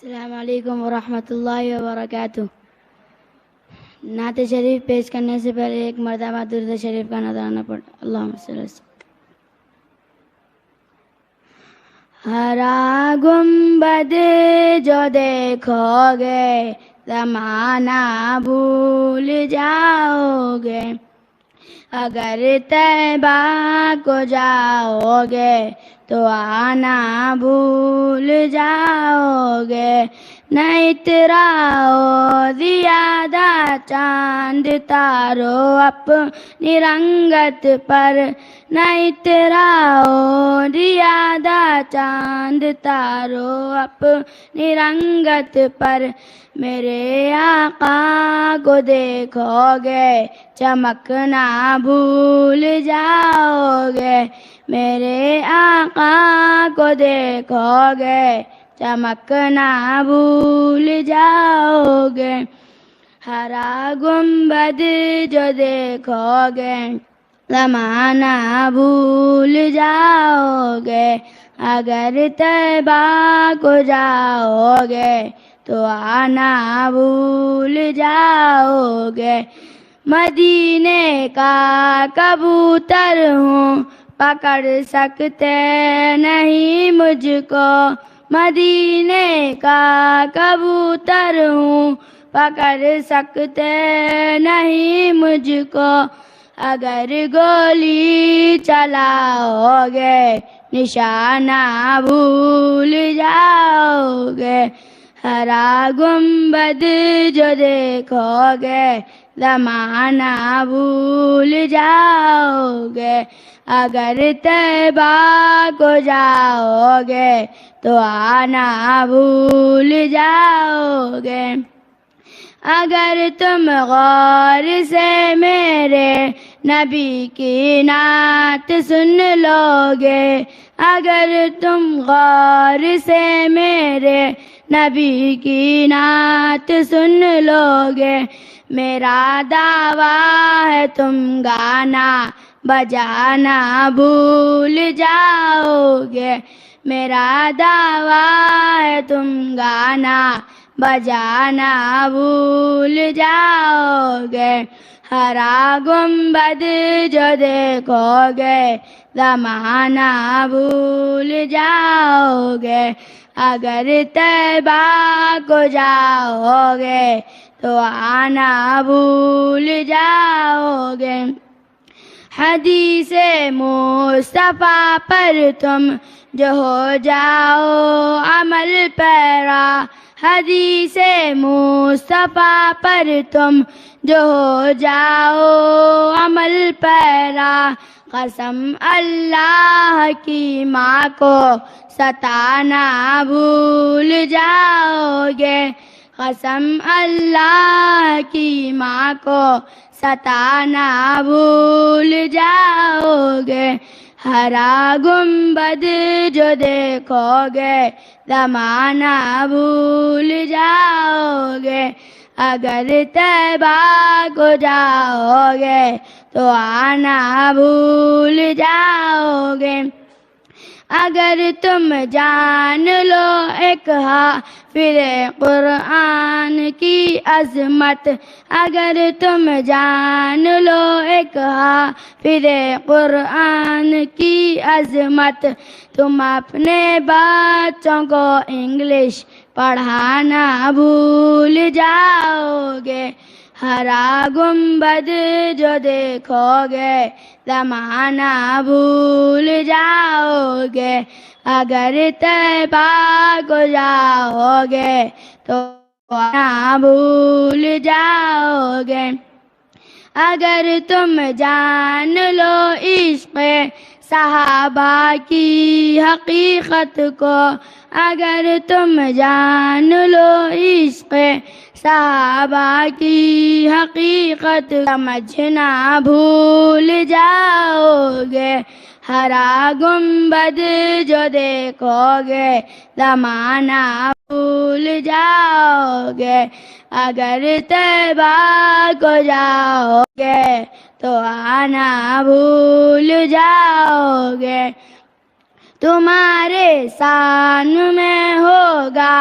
السلام علیکم ورحمۃ اللہ وبرکاتہ۔ نعت شریف پیش کرنے سے پہلے ایک مرتبہ درود شریف کا نذرانہ پڑھ۔ اللہم صلی اللہ علیہ وسلم۔ ہرا گنبد جو دیکھو گے زمانہ بھول جاؤ گے، اگر طیبہ کو جاؤ گے تو آنا بھول جاؤ گے۔ نہ اتراؤ زیادہ چاند تارو اپنی رنگت پر، نہ اتراؤ زیادہ چاند تارو اپنی رنگت پر۔ میرے آقا کو دیکھو گے چمکنا بھول جاؤ گے، میرے آقا کو دیکھو گے چمکنا بھول جاؤ گے۔ ہرا گنبد جو دیکھو گے زمانہ بھول جاؤ گے، اگر طیبہ کو جاؤ گے تو آنا بھول جاؤ گے۔ مدینے کا کبوتر ہوں پکڑ سکتے نہیں مجھ کو، مدینے کا کبوتر ہوں پکڑ سکتے نہیں مجھ کو۔ اگر گولی چلاؤ گے نشانہ بھول جاؤ گے۔ ہرا گنبد جو دیکھو گے زمانہ بھول جاؤ گے، اگر طیبہ کو جاؤ گے تو آنا بھول جاؤ گے۔ اگر تم غور سے میرے نبی کی نعت سن لو گے، اگر تم غور سے میرے نبی کی نعت سن لو گے، میرا دعویٰ ہے تم گانا بجانا بھول جاؤ گے، میرا دعویٰ ہے تم گانا بجانا بھول جاؤ گے۔ ہرا گنبد جو دیکھو گے زمانہ بھول جاؤ گے، اگر طیبہ کو جاؤ گے تو آنا بھول جاؤ گے۔ حدیث مصطفیٰ پر تم جو ہو جاؤ عمل پیرا، حدیث مصطفیٰ پر تم جو ہو جاؤ عمل پیرا، قسم اللہ کی ماں کو ستانا بھول جاؤ گے، قسم اللہ کی ماں کو ستانا بھول جاؤ گے۔ ہرا گنبد جو دیکھو گے زمانہ بھول جاؤ گے، اگر طیبہ کو جاؤ گے تو آنا بھول جاؤ گے۔ اگر تم جان لو ایک حافظ قرآن کی عظمت، اگر تم جان لو ایک حافظ قرآن کی عظمت، تم اپنے بچوں کو انگلش پڑھانا بھول جاؤ گے۔ ہرا گنبد جو دیکھو گے زمانہ بھول جاؤ گے، اگر طیبہ کو جاؤ گے تو آنا بھول جاؤ گے۔ اگر تم جان لو عشق صحابہ کی حقیقت کو، اگر تم جان لو عشق صحابہ کی حقیقت، سمجھنا بھول جاؤ گے۔ ہرا گنبد جو دیکھو گے زمانہ بھول جاؤ گے، اگر طیبہ کو جاؤ گے تو آنا بھول جاؤ گے۔ تمہارے سان میں ہوگا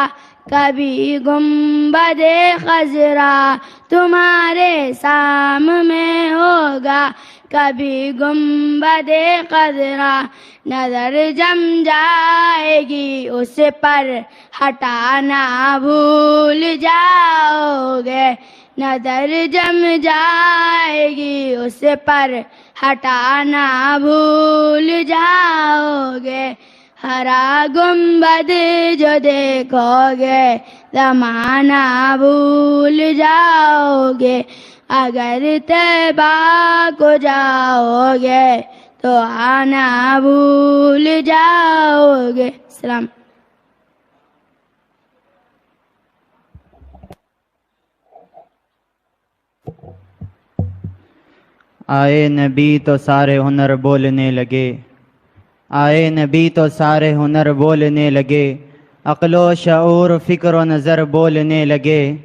کبھی گنبد خضرا تمہارے سامنے ہوگا، کبھی گنبد خضرا نظر جم جائے گی اس پر ہٹانا بھول جاؤ گے، نظر جم جائے گی اس پر ہٹانا بھول جاؤ گے، ہرا گنبد جو دیکھو گے زمانہ بھول جاؤ گے، اگر طیبہ کو جاؤ گے تو آنا بھول جاؤ گے۔ السلام۔ آئے نبی تو سارے ہنر بولنے لگے، آئے نبی تو سارے ہنر بولنے لگے، عقل و شعور فکر و نظر بولنے لگے،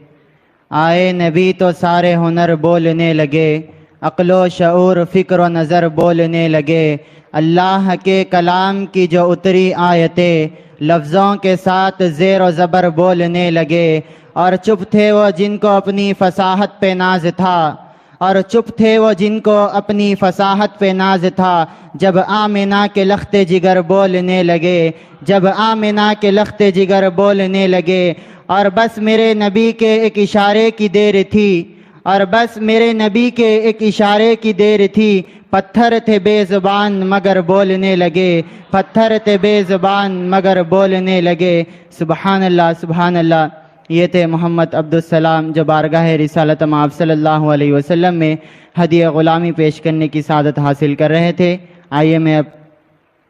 آئے نبی تو سارے ہنر بولنے لگے، عقل و شعور فکر و نظر بولنے لگے، اللہ کے کلام کی جو اتری آیتیں لفظوں کے ساتھ زیر و زبر بولنے لگے، اور چپ تھے وہ جن کو اپنی فصاحت پہ ناز تھا، اور چپ تھے وہ جن کو اپنی فصاحت پہ ناز تھا، جب آمنہ کے لخت جگر بولنے لگے، جب آمنہ کے لخت جگر بولنے لگے، اور بس میرے نبی کے ایک اشارے کی دیر تھی، اور بس میرے نبی کے ایک اشارے کی دیر تھی، پتھر تھے بے زبان مگر بولنے لگے، پتھر تھے بے زبان مگر بولنے لگے۔ سبحان اللہ سبحان اللہ۔ یہ تھے محمد عبدالسلام جو بارگاہ رسالت مآب صلی اللہ علیہ وسلم میں ہدیہ غلامی پیش کرنے کی سعادت حاصل کر رہے تھے۔ آئیے میں اب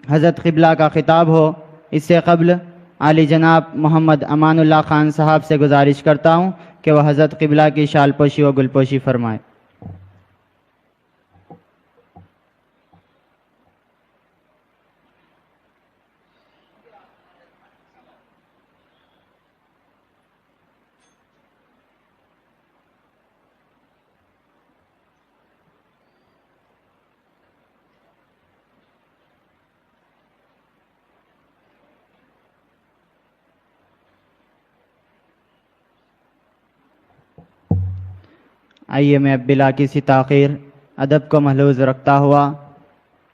حضرت قبلہ کا خطاب ہو اس سے قبل عالی جناب محمد امان اللہ خان صاحب سے گزارش کرتا ہوں کہ وہ حضرت قبلہ کی شال پوشی و گل پوشی فرمائے۔ آئیے میں اب بلا کسی تاخیر ادب کو محلوظ رکھتا ہوا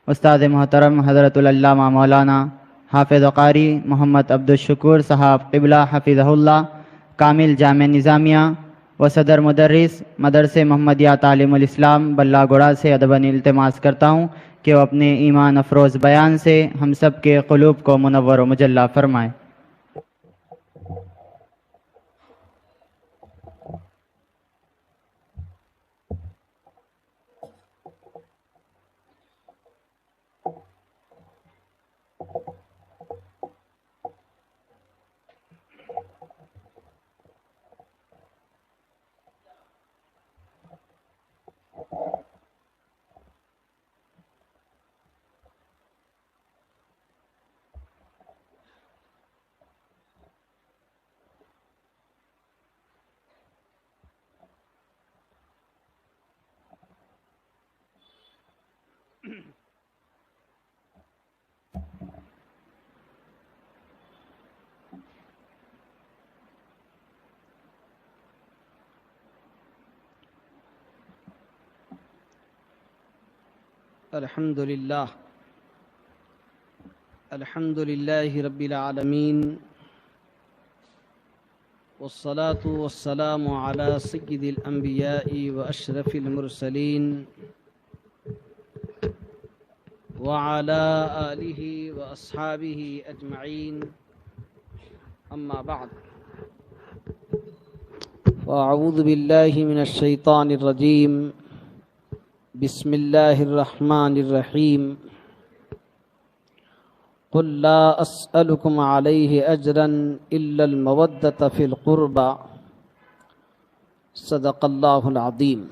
استاد محترم حضرت العلامہ مولانا حافظ قاری محمد عبدالشکور صاحب قبلہ حفظہ اللہ، کامل جامع نظامیہ و صدر مدرس مدرسے محمدیہ تعلیم الاسلام بلہ گڑھا سے ادباً التماس کرتا ہوں کہ وہ اپنے ایمان افروز بیان سے ہم سب کے قلوب کو منور و مجلہ فرمائے۔ الحمد للہ رب العالمین، والصلاة والسلام على سید الانبیاء واشرف المرسلین وعلى آلہ واصحابہ اجمعین، اما بعد فاعوذ باللہ من الشیطان الرجیم، بسم اللہ الرحمن الرحیم، قل لا اسألکم علیہ اجرا الا المودۃ فی القربى، صدق اللہ العظیم۔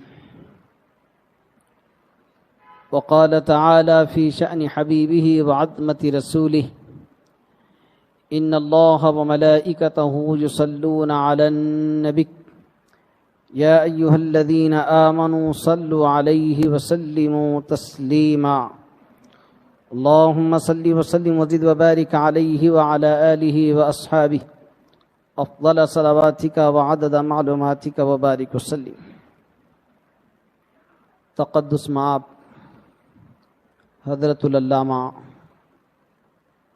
وقال تعالی فی شأن حبیبہ وعظمت رسولہ، ان اللہ وملائکتہ یصلون علی النبی یا ایہا الذین آمنوا صلوا علیہ وسلموا تسلیما، اللہم صل وسلم وزد وبارک علیہ وعلی آلہ واصحابہ أفضل صلواتك وعدد معلوماتك وبارك وسلم. تقدس مآب حضرت العلامہ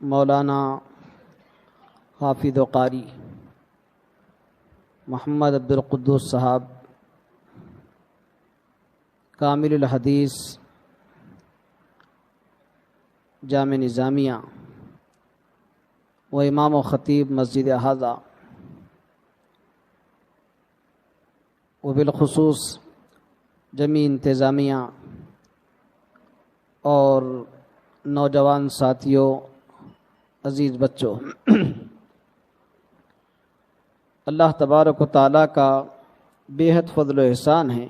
مولانا حافظ و قاری محمد عبد القدوس صاحب کامل الحدیث جامع نظامیہ و امام و خطیب مسجد احاطہ و بالخصوص جمیع انتظامیہ اور نوجوان ساتھیوں، عزیز بچوں، اللہ تبارک و تعالیٰ کا بے حد فضل و احسان ہے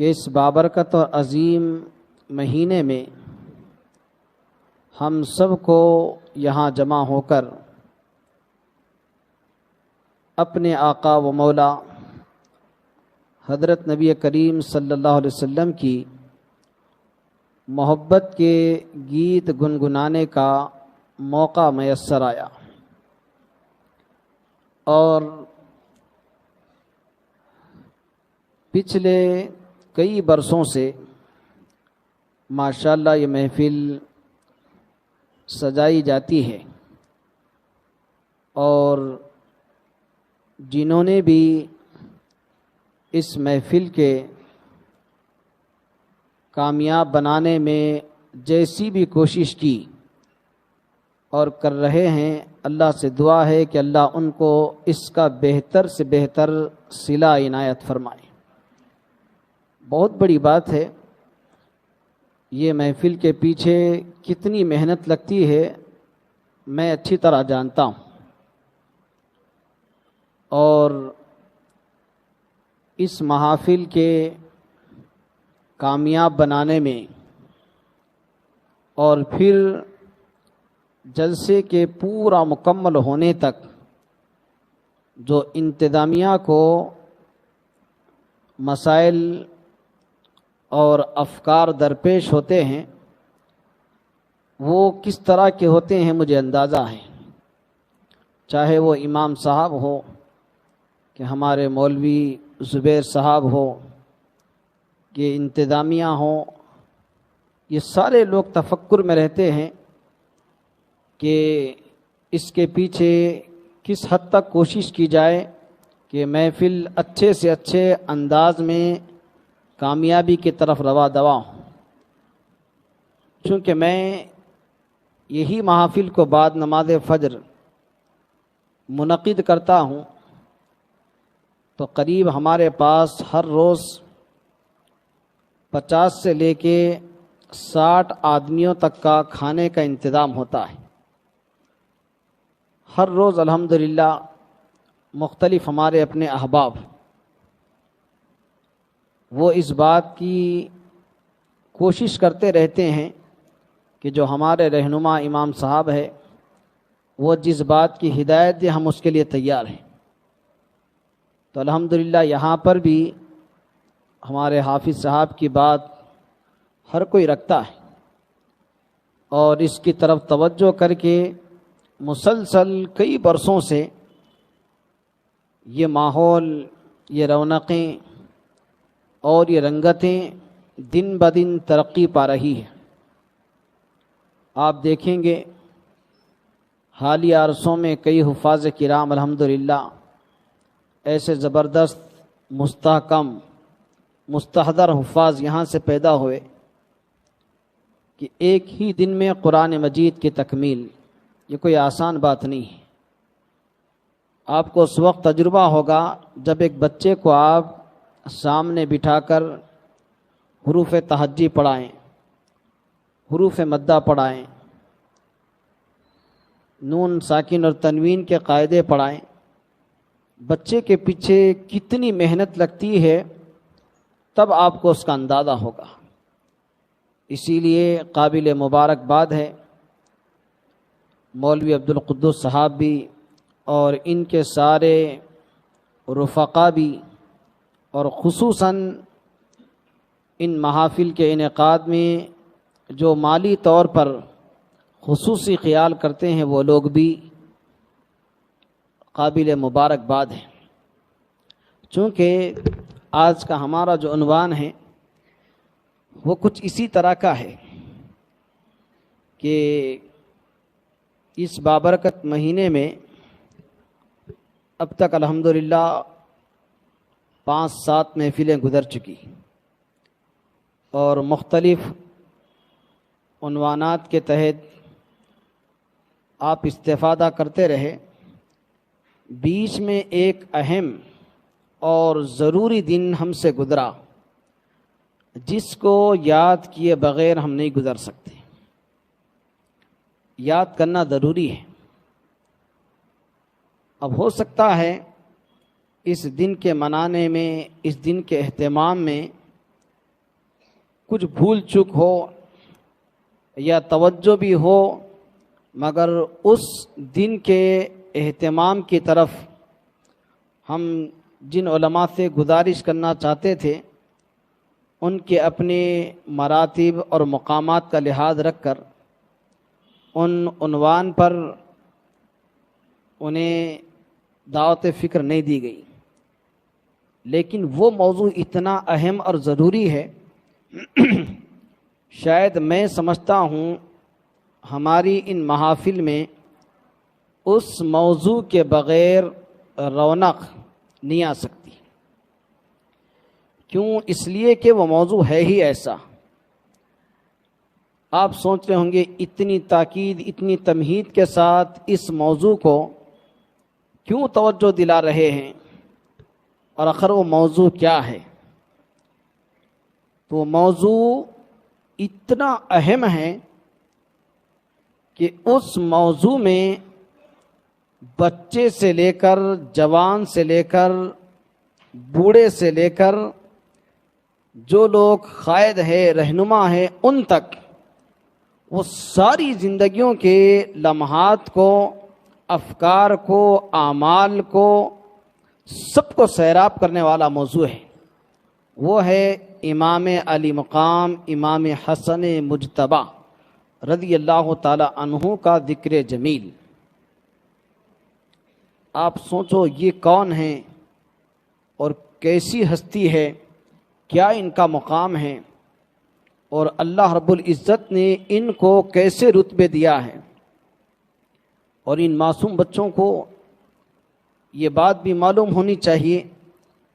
کہ اس بابرکت اور عظیم مہینے میں ہم سب کو یہاں جمع ہو کر اپنے آقا و مولا حضرت نبی کریم صلی اللہ علیہ وسلم کی محبت کے گیت گنگنانے کا موقع میسر آیا، اور پچھلے کئی برسوں سے ماشاءاللہ یہ محفل سجائی جاتی ہے، اور جنہوں نے بھی اس محفل کے کامیاب بنانے میں جیسی بھی کوشش کی اور کر رہے ہیں، اللہ سے دعا ہے کہ اللہ ان کو اس کا بہتر سے بہتر صلہ عنایت فرمائے۔ بہت بڑی بات ہے، یہ محفل کے پیچھے کتنی محنت لگتی ہے میں اچھی طرح جانتا ہوں، اور اس محافل کے کامیاب بنانے میں اور پھر جلسے کے پورا مکمل ہونے تک جو انتظامیہ کو مسائل اور افکار درپیش ہوتے ہیں وہ کس طرح کے ہوتے ہیں مجھے اندازہ ہے، چاہے وہ امام صاحب ہو کہ ہمارے مولوی زبیر صاحب ہو، یہ انتظامیہ ہوں، یہ سارے لوگ تفکر میں رہتے ہیں کہ اس کے پیچھے کس حد تک کوشش کی جائے کہ محفل اچھے سے اچھے انداز میں کامیابی کی طرف رواں دواں ہوں۔ چونکہ میں یہی محافل کو بعد نماز فجر منعقد کرتا ہوں، تو قریب ہمارے پاس ہر روز 50 سے لے کے 60 آدمیوں تک کا کھانے کا انتظام ہوتا ہے۔ ہر روز الحمدللہ مختلف ہمارے اپنے احباب وہ اس بات کی کوشش کرتے رہتے ہیں کہ جو ہمارے رہنما امام صاحب ہے وہ جس بات کی ہدایت دے ہم اس کے لیے تیار ہیں۔ تو الحمدللہ یہاں پر بھی ہمارے حافظ صاحب کی بات ہر کوئی رکھتا ہے، اور اس کی طرف توجہ کر کے مسلسل کئی برسوں سے یہ ماحول، یہ رونقیں اور یہ رنگتیں دن بدن ترقی پا رہی ہیں۔ آپ دیکھیں گے حالیہ عرصوں میں کئی حفاظ کرام الحمدللہ ایسے زبردست مستحکم مستحضر حفاظ یہاں سے پیدا ہوئے کہ ایک ہی دن میں قرآن مجید کی تکمیل یہ کوئی آسان بات نہیں ہے۔ آپ کو اس وقت تجربہ ہوگا جب ایک بچے کو آپ سامنے بٹھا کر حروف تہجی پڑھائیں، حروف مدہ پڑھائیں، نون ساکن اور تنوین کے قاعدے پڑھائیں، بچے کے پیچھے کتنی محنت لگتی ہے تب آپ کو اس کا اندازہ ہوگا۔ اسی لیے قابل مبارکباد ہے مولوی عبد القدوس صاحب بھی اور ان کے سارے رفقا بھی، اور خصوصاً ان محافل کے انعقاد میں جو مالی طور پر خصوصی خیال کرتے ہیں وہ لوگ بھی، قابل مبارکباد ہے۔ چونکہ آج کا ہمارا جو عنوان ہے وہ کچھ اسی طرح کا ہے کہ اس بابرکت مہینے میں اب تک الحمدللہ 5-7 محفلیں گزر چکی اور مختلف عنوانات کے تحت آپ استفادہ کرتے رہے۔ بیچ میں ایک اہم اور ضروری دن ہم سے گزرا جس کو یاد کیے بغیر ہم نہیں گزر سکتے۔ یاد کرنا ضروری ہے۔ اب ہو سکتا ہے اس دن کے منانے میں، اس دن کے اہتمام میں کچھ بھول چک ہو یا توجہ بھی ہو، مگر اس دن کے اہتمام کی طرف ہم جن علماء سے گزارش کرنا چاہتے تھے ان کے اپنے مراتب اور مقامات کا لحاظ رکھ کر ان عنوان پر انہیں دعوت فکر نہیں دی گئی، لیکن وہ موضوع اتنا اہم اور ضروری ہے شاید میں سمجھتا ہوں ہماری ان محافل میں اس موضوع کے بغیر رونق نہیں آ سکتی۔ کیوں؟ اس لیے کہ وہ موضوع ہے ہی ایسا۔ آپ سوچ رہے ہوں گے اتنی تاکید، اتنی تمہید کے ساتھ اس موضوع کو کیوں توجہ دلا رہے ہیں، اور آخر وہ موضوع کیا ہے؟ تو موضوع اتنا اہم ہے کہ اس موضوع میں بچے سے لے کر، جوان سے لے کر، بوڑھے سے لے کر، جو لوگ قائد ہے، رہنما ہے، ان تک وہ ساری زندگیوں کے لمحات کو، افکار کو، اعمال کو، سب کو سیراب کرنے والا موضوع ہے۔ وہ ہے امام علی مقام امام حسن مجتبی رضی اللہ تعالی عنہ کا ذکر جمیل۔ آپ سوچو یہ کون ہیں اور کیسی ہستی ہے، کیا ان کا مقام ہے، اور اللہ رب العزت نے ان کو کیسے رتبے دیا ہے۔ اور ان معصوم بچوں کو یہ بات بھی معلوم ہونی چاہیے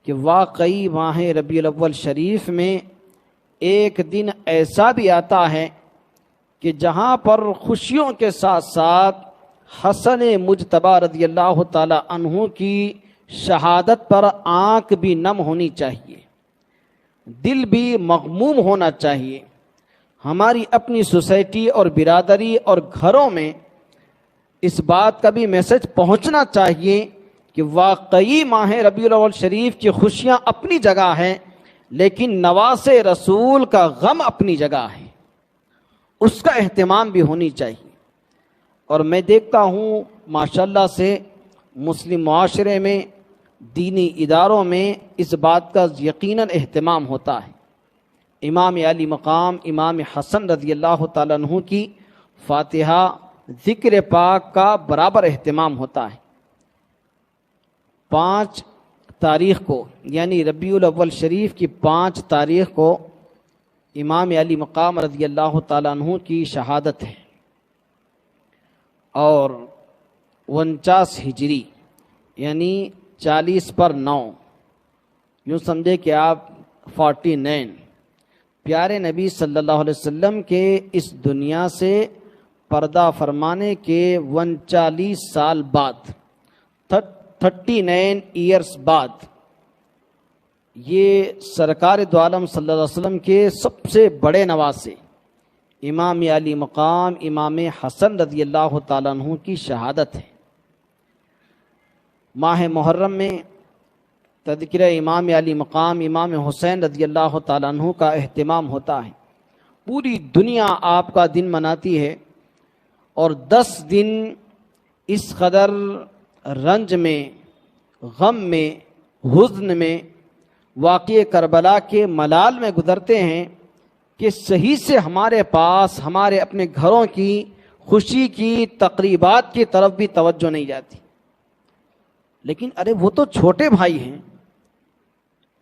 کہ واقعی ماہ ربیع الاول شریف میں ایک دن ایسا بھی آتا ہے کہ جہاں پر خوشیوں کے ساتھ ساتھ حسن مجتبی رضی اللہ تعالی عنہ کی شہادت پر آنکھ بھی نم ہونی چاہیے، دل بھی مغموم ہونا چاہیے۔ ہماری اپنی سوسائٹی اور برادری اور گھروں میں اس بات کا بھی میسج پہنچنا چاہیے کہ واقعی ماہ ربیع الاول شریف کی خوشیاں اپنی جگہ ہیں، لیکن نواز رسول کا غم اپنی جگہ ہے، اس کا اہتمام بھی ہونی چاہیے۔ اور میں دیکھتا ہوں ماشاءاللہ سے مسلم معاشرے میں، دینی اداروں میں اس بات کا یقیناً اہتمام ہوتا ہے۔ امام علی مقام امام حسن رضی اللہ تعالیٰ عنہ کی فاتحہ، ذکر پاک کا برابر اہتمام ہوتا ہے۔ 5 تاریخ کو یعنی ربیع الاول شریف کی 5 تاریخ کو امام علی مقام رضی اللہ تعالیٰ عنہ کی شہادت ہے، اور 49 ہجری یعنی 40 پر 9، یوں سمجھے کہ آپ 49 پیارے نبی صلی اللہ علیہ وسلم کے اس دنیا سے پردہ فرمانے کے 39 سال بعد، 39 ایئرز بعد، یہ سرکار دو عالم صلی اللہ علیہ وسلم کے سب سے بڑے نواسے امام علی مقام امام حسن رضی اللہ تعالیٰ عنہ کی شہادت ہے۔ ماہ محرم میں تذکرہ امام علی مقام امام حسین رضی اللہ تعالیٰ عنہ کا اہتمام ہوتا ہے۔ پوری دنیا آپ کا دن مناتی ہے، اور 10 دن اس قدر رنج میں، غم میں، حزن میں، واقعہ کربلا کے ملال میں گزرتے ہیں کہ صحیح سے ہمارے پاس ہمارے اپنے گھروں کی خوشی کی تقریبات کی طرف بھی توجہ نہیں جاتی۔ لیکن ارے وہ تو چھوٹے بھائی ہیں،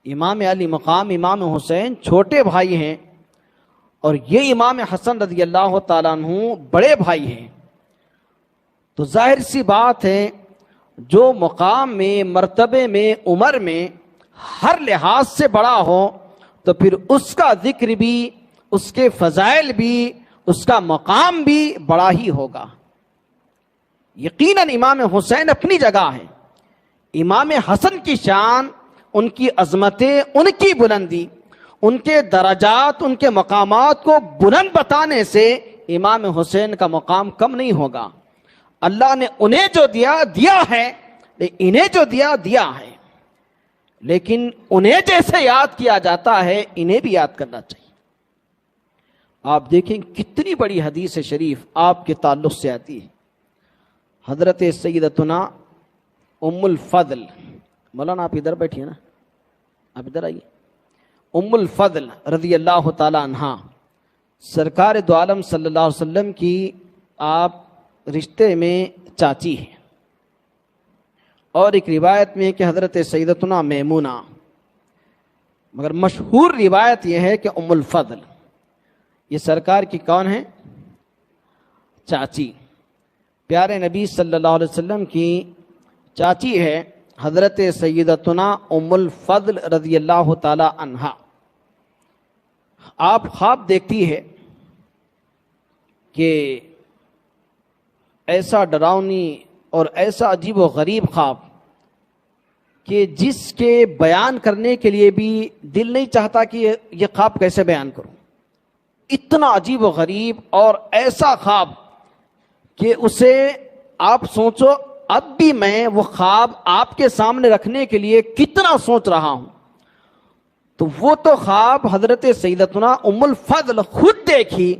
امام علی مقام امام حسین چھوٹے بھائی ہیں، اور یہ امام حسن رضی اللہ تعالیٰ عنہ بڑے بھائی ہیں. تو ظاہر سی بات ہے جو مقام میں، مرتبے میں، عمر میں ہر لحاظ سے بڑا ہو تو پھر اس کا ذکر بھی، اس کے فضائل بھی، اس کا مقام بھی بڑا ہی ہوگا. یقیناً امام حسین اپنی جگہ ہے، امام حسن کی شان، ان کی عظمتیں، ان کی بلندی، ان کے درجات، ان کے مقامات کو بلند بتانے سے امام حسین کا مقام کم نہیں ہوگا. اللہ نے انہیں جو دیا ہے، انہیں جو دیا ہے، لیکن انہیں جیسے یاد کیا جاتا ہے انہیں بھی یاد کرنا چاہیے. آپ دیکھیں کتنی بڑی حدیث شریف آپ کے تعلق سے آتی ہے. حضرت سیدتنا ام الفضل، مولانا آپ ادھر بیٹھیے نا، آپ ادھر آئیے. ام الفضل رضی اللہ تعالی عنہا سرکار دو عالم صلی اللہ علیہ وسلم کی آپ رشتے میں چاچی ہیں، اور ایک روایت میں کہ حضرت سیدتنا میمونہ، مگر مشہور روایت یہ ہے کہ ام الفضل یہ سرکار کی کون ہے؟ چاچی. پیارے نبی صلی اللہ علیہ وسلم کی چاچی ہے حضرت سیدتنا ام الفضل رضی اللہ تعالی عنہا. آپ خواب دیکھتی ہے کہ ایسا ڈراؤنی اور ایسا عجیب و غریب خواب کہ جس کے بیان کرنے کے لیے بھی دل نہیں چاہتا کہ یہ خواب کیسے بیان کروں. اتنا عجیب و غریب اور ایسا خواب کہ اسے آپ سوچو اب بھی میں وہ خواب آپ کے سامنے رکھنے کے لیے کتنا سوچ رہا ہوں. تو وہ تو خواب حضرت سیدتنا ام الفضل خود دیکھی،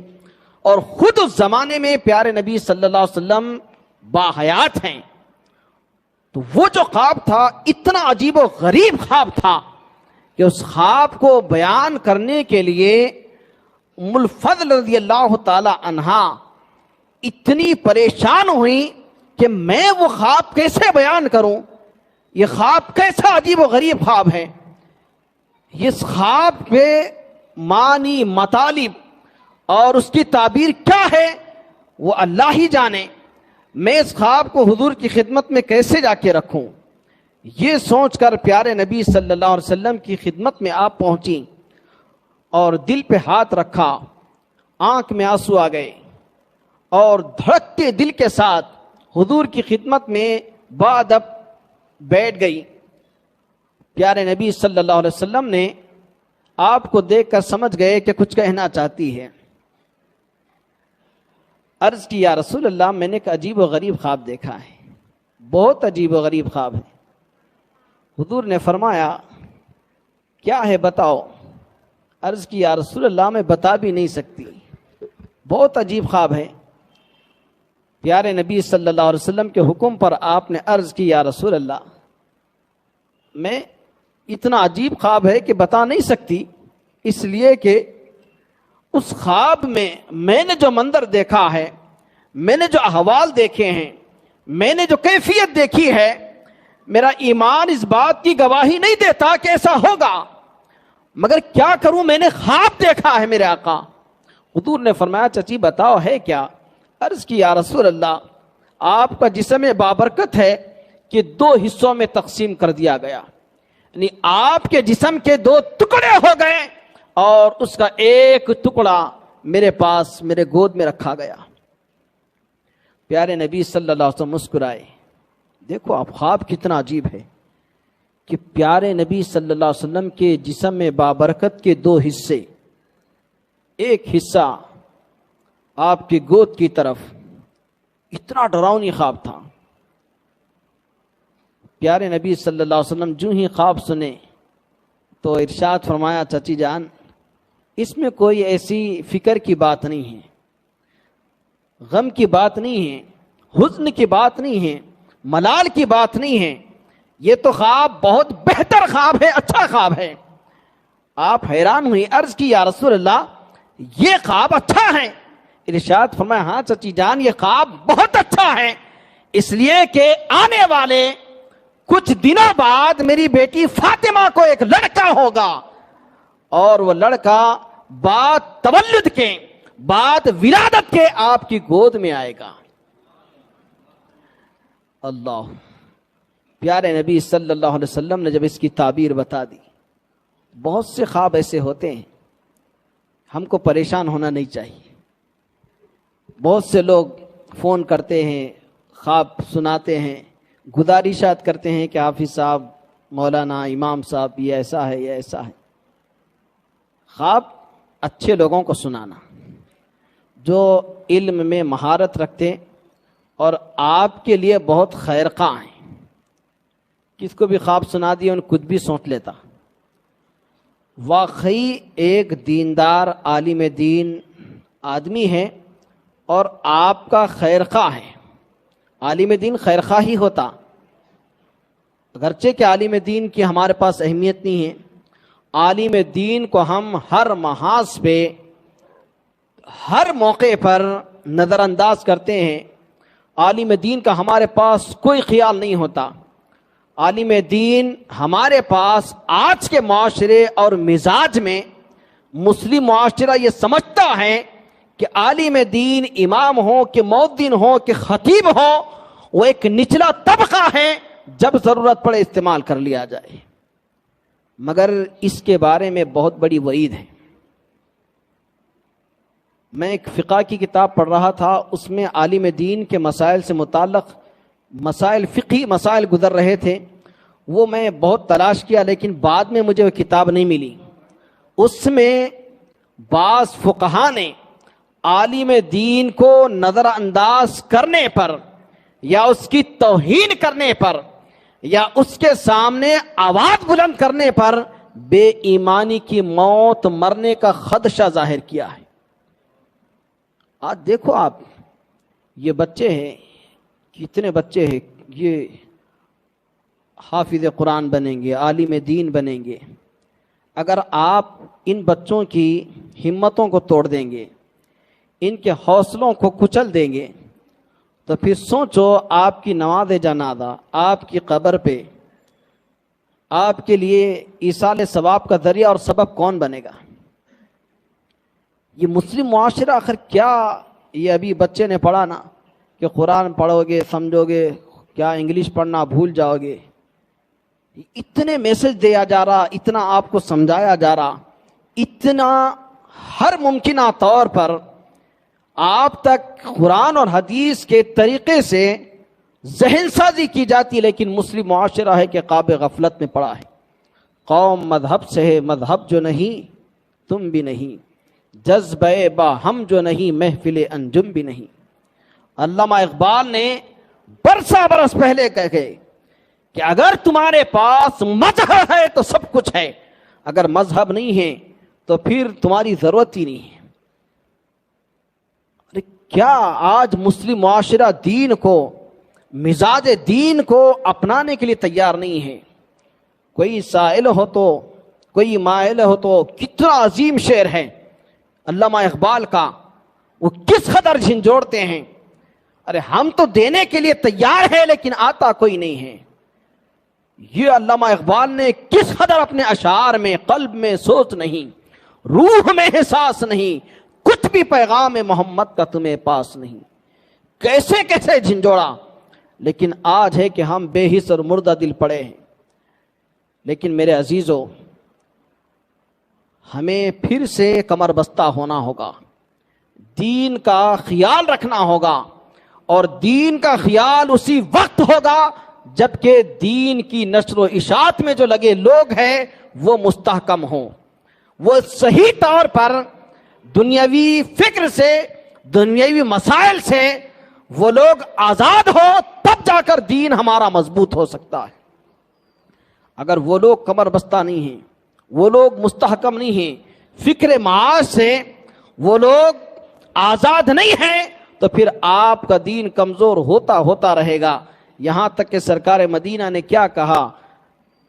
اور خود اس زمانے میں پیارے نبی صلی اللہ علیہ وسلم باحیات ہیں. تو وہ جو خواب تھا اتنا عجیب و غریب خواب تھا کہ اس خواب کو بیان کرنے کے لیے ام الفضل رضی اللہ تعالی عنہا اتنی پریشان ہوئی کہ میں وہ خواب کیسے بیان کروں، یہ خواب کیسا عجیب و غریب خواب ہے. اس خواب پہ معنی، مطالب اور اس کی تعبیر کیا ہے وہ اللہ ہی جانے. میں اس خواب کو حضور کی خدمت میں کیسے جا کے رکھوں، یہ سوچ کر پیارے نبی صلی اللہ علیہ وسلم کی خدمت میں آپ پہنچی اور دل پہ ہاتھ رکھا، آنکھ میں آنسو آ گئے، اور دھڑکتے دل کے ساتھ حضور کی خدمت میں بادب بیٹھ گئی. پیارے نبی صلی اللہ علیہ وسلم نے آپ کو دیکھ کر سمجھ گئے کہ کچھ کہنا چاہتی ہے. عرض کی یا رسول اللہ میں نے ایک عجیب و غریب خواب دیکھا ہے، بہت عجیب و غریب خواب ہے. حضور نے فرمایا کیا ہے بتاؤ. عرض کی یا رسول اللہ میں بتا بھی نہیں سکتی، بہت عجیب خواب ہے. پیارے نبی صلی اللہ علیہ وسلم کے حکم پر آپ نے عرض کی یا رسول اللہ میں اتنا عجیب خواب ہے کہ بتا نہیں سکتی، اس لیے کہ اس خواب میں نے جو منظر دیکھا ہے، میں نے جو احوال دیکھے ہیں، میں نے جو کیفیت دیکھی ہے، میرا ایمان اس بات کی گواہی نہیں دیتا کہ ایسا ہوگا، مگر کیا کروں، میں نے خواب دیکھا ہے میرے آقا. حضور نے فرمایا چچی بتاؤ ہے کیا. عرض کی یا رسول اللہ آپ کا جسم بابرکت ہے کہ 2 حصوں میں تقسیم کر دیا گیا، یعنی آپ کے جسم کے 2 ٹکڑے ہو گئے اور اس کا ایک ٹکڑا میرے پاس، میرے گود میں رکھا گیا. پیارے نبی صلی اللہ علیہ وسلم مسکرائے. دیکھو آپ خواب کتنا عجیب ہے کہ پیارے نبی صلی اللہ علیہ وسلم کے جسم میں بابرکت کے 2 حصے، ایک حصہ آپ کی گود کی طرف. اتنا ڈراؤنی خواب تھا. پیارے نبی صلی اللہ علیہ وسلم جو ہی خواب سنے تو ارشاد فرمایا چچی جان اس میں کوئی ایسی فکر کی بات نہیں ہے، غم کی بات نہیں ہے، حزن کی بات نہیں ہے، ملال کی بات نہیں ہے، یہ تو خواب بہت بہتر خواب ہے، اچھا خواب ہے. آپ حیران ہوئی. عرض کی یا رسول اللہ یہ خواب اچھا ہے. ارشاد فرمایا ہاں چچی جان یہ خواب بہت اچھا ہے، اس لیے کہ آنے والے کچھ دنوں بعد میری بیٹی فاطمہ کو ایک لڑکا ہوگا اور وہ لڑکا بعد تولد کے بعد ولادت کے آپ کی گود میں آئے گا. اللہ پیارے نبی صلی اللہ علیہ وسلم نے جب اس کی تعبیر بتا دی. بہت سے خواب ایسے ہوتے ہیں، ہم کو پریشان ہونا نہیں چاہیے. بہت سے لوگ فون کرتے ہیں، خواب سناتے ہیں، گزارشات کرتے ہیں کہ حافظ صاحب، مولانا، امام صاحب، یہ ایسا ہے، یہ ایسا ہے. خواب اچھے لوگوں کو سنانا جو علم میں مہارت رکھتے اور آپ کے لیے بہت خیر خواہ ہیں. کس کو بھی خواب سنا دیا ان خود بھی سوچ لیتا. واقعی ایک دیندار عالم دین آدمی ہے اور آپ کا خیر خواہ ہے. عالم دین خیر خواہ ہی ہوتا، اگرچہ کہ عالم دین کی ہمارے پاس اہمیت نہیں ہے. عالم دین کو ہم ہر محاذ پہ ہر موقع پر نظر انداز کرتے ہیں. عالم دین کا ہمارے پاس کوئی خیال نہیں ہوتا. عالم دین ہمارے پاس آج کے معاشرے اور مزاج میں مسلم معاشرہ یہ سمجھتا ہے کہ عالم دین امام ہو کہ مؤذن ہو کہ خطیب ہو وہ ایک نچلا طبقہ ہے، جب ضرورت پڑے استعمال کر لیا جائے. مگر اس کے بارے میں بہت بڑی وعید ہے. میں ایک فقہ کی کتاب پڑھ رہا تھا، اس میں عالم دین کے مسائل سے متعلق مسائل، فقہی مسائل گزر رہے تھے. وہ میں بہت تلاش کیا لیکن بعد میں مجھے وہ کتاب نہیں ملی. اس میں بعض فقہا نے عالم دین کو نظر انداز کرنے پر یا اس کی توہین کرنے پر یا اس کے سامنے آواز بلند کرنے پر بے ایمانی کی موت مرنے کا خدشہ ظاہر کیا ہے. آج دیکھو آپ، یہ بچے ہیں، کتنے بچے ہیں، یہ حافظ قرآن بنیں گے، عالم دین بنیں گے. اگر آپ ان بچوں کی ہمتوں کو توڑ دیں گے، ان کے حوصلوں کو کچل دیں گے، تو پھر سوچو آپ کی نماز جنازہ، آپ کی قبر پہ آپ کے لیے ایصال ثواب کا ذریعہ اور سبب کون بنے گا؟ یہ مسلم معاشرہ آخر کیا؟ یہ ابھی بچے نے پڑھا نا کہ قرآن پڑھو گے سمجھو گے، کیا انگلش پڑھنا بھول جاؤ گے. اتنے میسج دیا جا رہا، اتنا آپ کو سمجھایا جا رہا، اتنا ہر ممکنہ طور پر آپ تک قرآن اور حدیث کے طریقے سے ذہن سازی کی جاتی، لیکن مسلم معاشرہ ہے کہ قاب غفلت میں پڑا ہے. قوم مذہب سے ہے، مذہب جو نہیں تم بھی نہیں، جذبہ با ہم جو نہیں محفل انجم بھی نہیں. علامہ اقبال نے برسا برس پہلے کہے کہ اگر تمہارے پاس مذہب ہے تو سب کچھ ہے، اگر مذہب نہیں ہے تو پھر تمہاری ضرورت ہی نہیں ہے. کیا آج مسلم معاشرہ دین کو، مزاج دین کو اپنانے کے لیے تیار نہیں ہے؟ کوئی سائل ہو تو کوئی مائل ہو تو. کتنا عظیم شعر ہے علامہ اقبال کا، وہ کس قدر جھنجھوڑتے ہیں. ارے ہم تو دینے کے لیے تیار ہے لیکن آتا کوئی نہیں ہے. یہ علامہ اقبال نے کس قدر اپنے اشعار میں قلب میں سوچ نہیں، روح میں احساس نہیں، کچھ بھی پیغام محمد کا تمہیں پاس نہیں. کیسے کیسے جھنجھوڑا. لیکن آج ہے کہ ہم بے حس اور مردہ دل پڑے ہیں. لیکن میرے عزیزو، ہمیں پھر سے کمر بستہ ہونا ہوگا، دین کا خیال رکھنا ہوگا. اور دین کا خیال اسی وقت ہوگا جبکہ دین کی نشر و اشاعت میں جو لگے لوگ ہیں وہ مستحکم ہوں، وہ صحیح طور پر دنیاوی فکر سے، دنیاوی مسائل سے وہ لوگ آزاد ہو، تب جا کر دین ہمارا مضبوط ہو سکتا ہے. اگر وہ لوگ کمر بستہ نہیں ہیں، وہ لوگ مستحکم نہیں ہیں، فکر معاش سے وہ لوگ آزاد نہیں ہیں، تو پھر آپ کا دین کمزور ہوتا ہوتا رہے گا. یہاں تک کہ سرکار مدینہ نے کیا کہا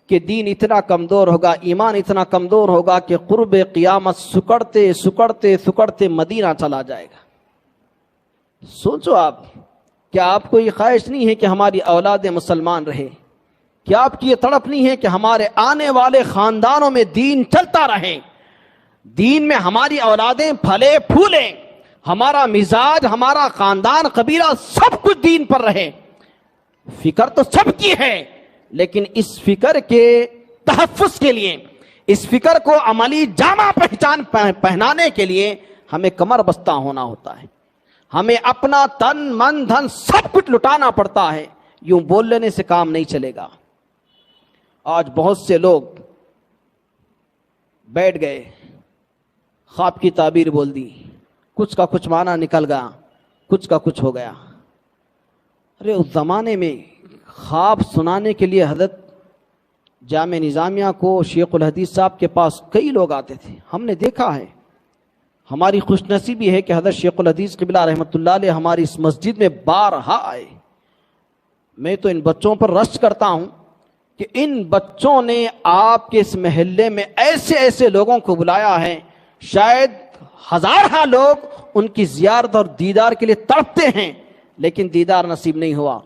کہ دین اتنا کمزور ہوگا، ایمان اتنا کمزور ہوگا کہ قرب قیامت سکڑتے سکڑتے سکڑتے مدینہ چلا جائے گا. سوچو آپ، کیا آپ کو یہ خواہش نہیں ہے کہ ہماری اولاد مسلمان رہے؟ کیا آپ کی یہ تڑپ نہیں ہے کہ ہمارے آنے والے خاندانوں میں دین چلتا رہے، دین میں ہماری اولادیں پھلے پھولیں، ہمارا مزاج، ہمارا خاندان، قبیلہ سب کچھ دین پر رہے؟ فکر تو سب کی ہے، لیکن اس فکر کے تحفظ کے لیے، اس فکر کو عملی جامہ پہچان پہنانے کے لیے ہمیں کمر بستہ ہونا ہوتا ہے، ہمیں اپنا تن من دھن سب کچھ لٹانا پڑتا ہے، یوں بول لینے سے کام نہیں چلے گا۔ آج بہت سے لوگ بیٹھ گئے، خواب کی تعبیر بول دی، کچھ کا کچھ معنی نکل گیا، کچھ کا کچھ ہو گیا۔ ارے اس زمانے میں خواب سنانے کے لیے حضرت جامع نظامیہ کو شیخ الحدیث صاحب کے پاس کئی لوگ آتے تھے، ہم نے دیکھا ہے۔ ہماری خوش نصیبی ہے کہ حضرت شیخ الحدیث قبلہ رحمۃ اللہ علیہ ہماری اس مسجد میں بارہا آئے۔ میں تو ان بچوں پر رشک کرتا ہوں کہ ان بچوں نے آپ کے اس محلے میں ایسے ایسے لوگوں کو بلایا ہے، شاید ہزارہ لوگ ان کی زیارت اور دیدار کے لیے تڑپتے ہیں، لیکن دیدار نصیب نہیں ہوا،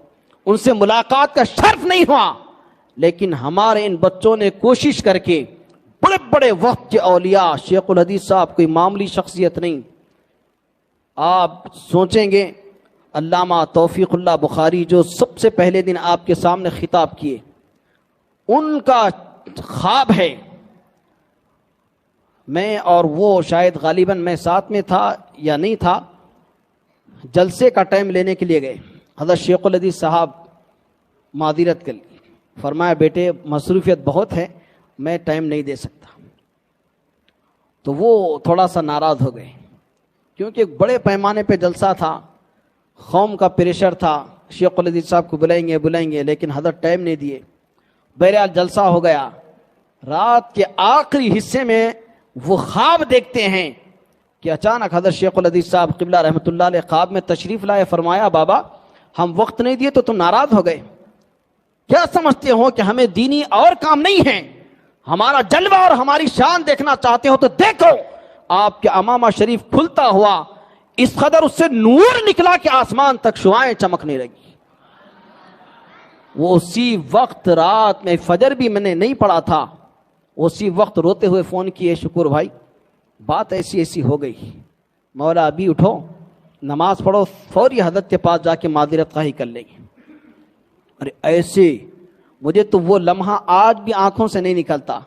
ان سے ملاقات کا شرف نہیں ہوا، لیکن ہمارے ان بچوں نے کوشش کر کے بڑے بڑے وقت کے اولیاء، شیخ الحدیث صاحب کوئی معمولی شخصیت نہیں۔ آپ سوچیں گے علامہ توفیق اللہ بخاری جو سب سے پہلے دن آپ کے سامنے خطاب کیے، ان کا خواب ہے، میں اور وہ شاید غالباً میں ساتھ میں تھا یا نہیں تھا، جلسے کا ٹائم لینے کے لیے گئے، حضرت شیخ الحدیث صاحب معذرت کر لی، فرمایا بیٹے مصروفیت بہت ہے، میں ٹائم نہیں دے سکتا۔ تو وہ تھوڑا سا ناراض ہو گئے، کیونکہ ایک بڑے پیمانے پہ جلسہ تھا، قوم کا پریشر تھا، شیخ الحدیث صاحب کو بلائیں گے، لیکن حضرت ٹائم نہیں دیے۔ بہرحال جلسہ ہو گیا، رات کے آخری حصے میں وہ خواب دیکھتے ہیں کہ اچانک حضرت شیخ الحدیث صاحب قبلہ رحمۃ اللہ علیہ خواب میں تشریف لائے، فرمایا بابا ہم وقت نہیں دیے تو تم ناراض ہو گئے، کیا سمجھتے ہو کہ ہمیں دینی اور کام نہیں ہے؟ ہمارا جلوہ اور ہماری شان دیکھنا چاہتے ہو تو دیکھو۔ آپ کے امامہ شریف کھلتا ہوا اس قدر اس سے نور نکلا کہ آسمان تک شعائیں چمکنے لگی۔ وہ اسی وقت رات میں فجر بھی میں نے نہیں پڑھا تھا، اسی وقت روتے ہوئے فون کیے، شکر بھائی بات ایسی ایسی ہو گئی، مولا ابھی اٹھو نماز پڑھو، فوری حضرت کے پاس جا کے معذرت خواہی کر لیں گے۔ ارے ایسے مجھے تو وہ لمحہ آج بھی آنکھوں سے نہیں نکلتا،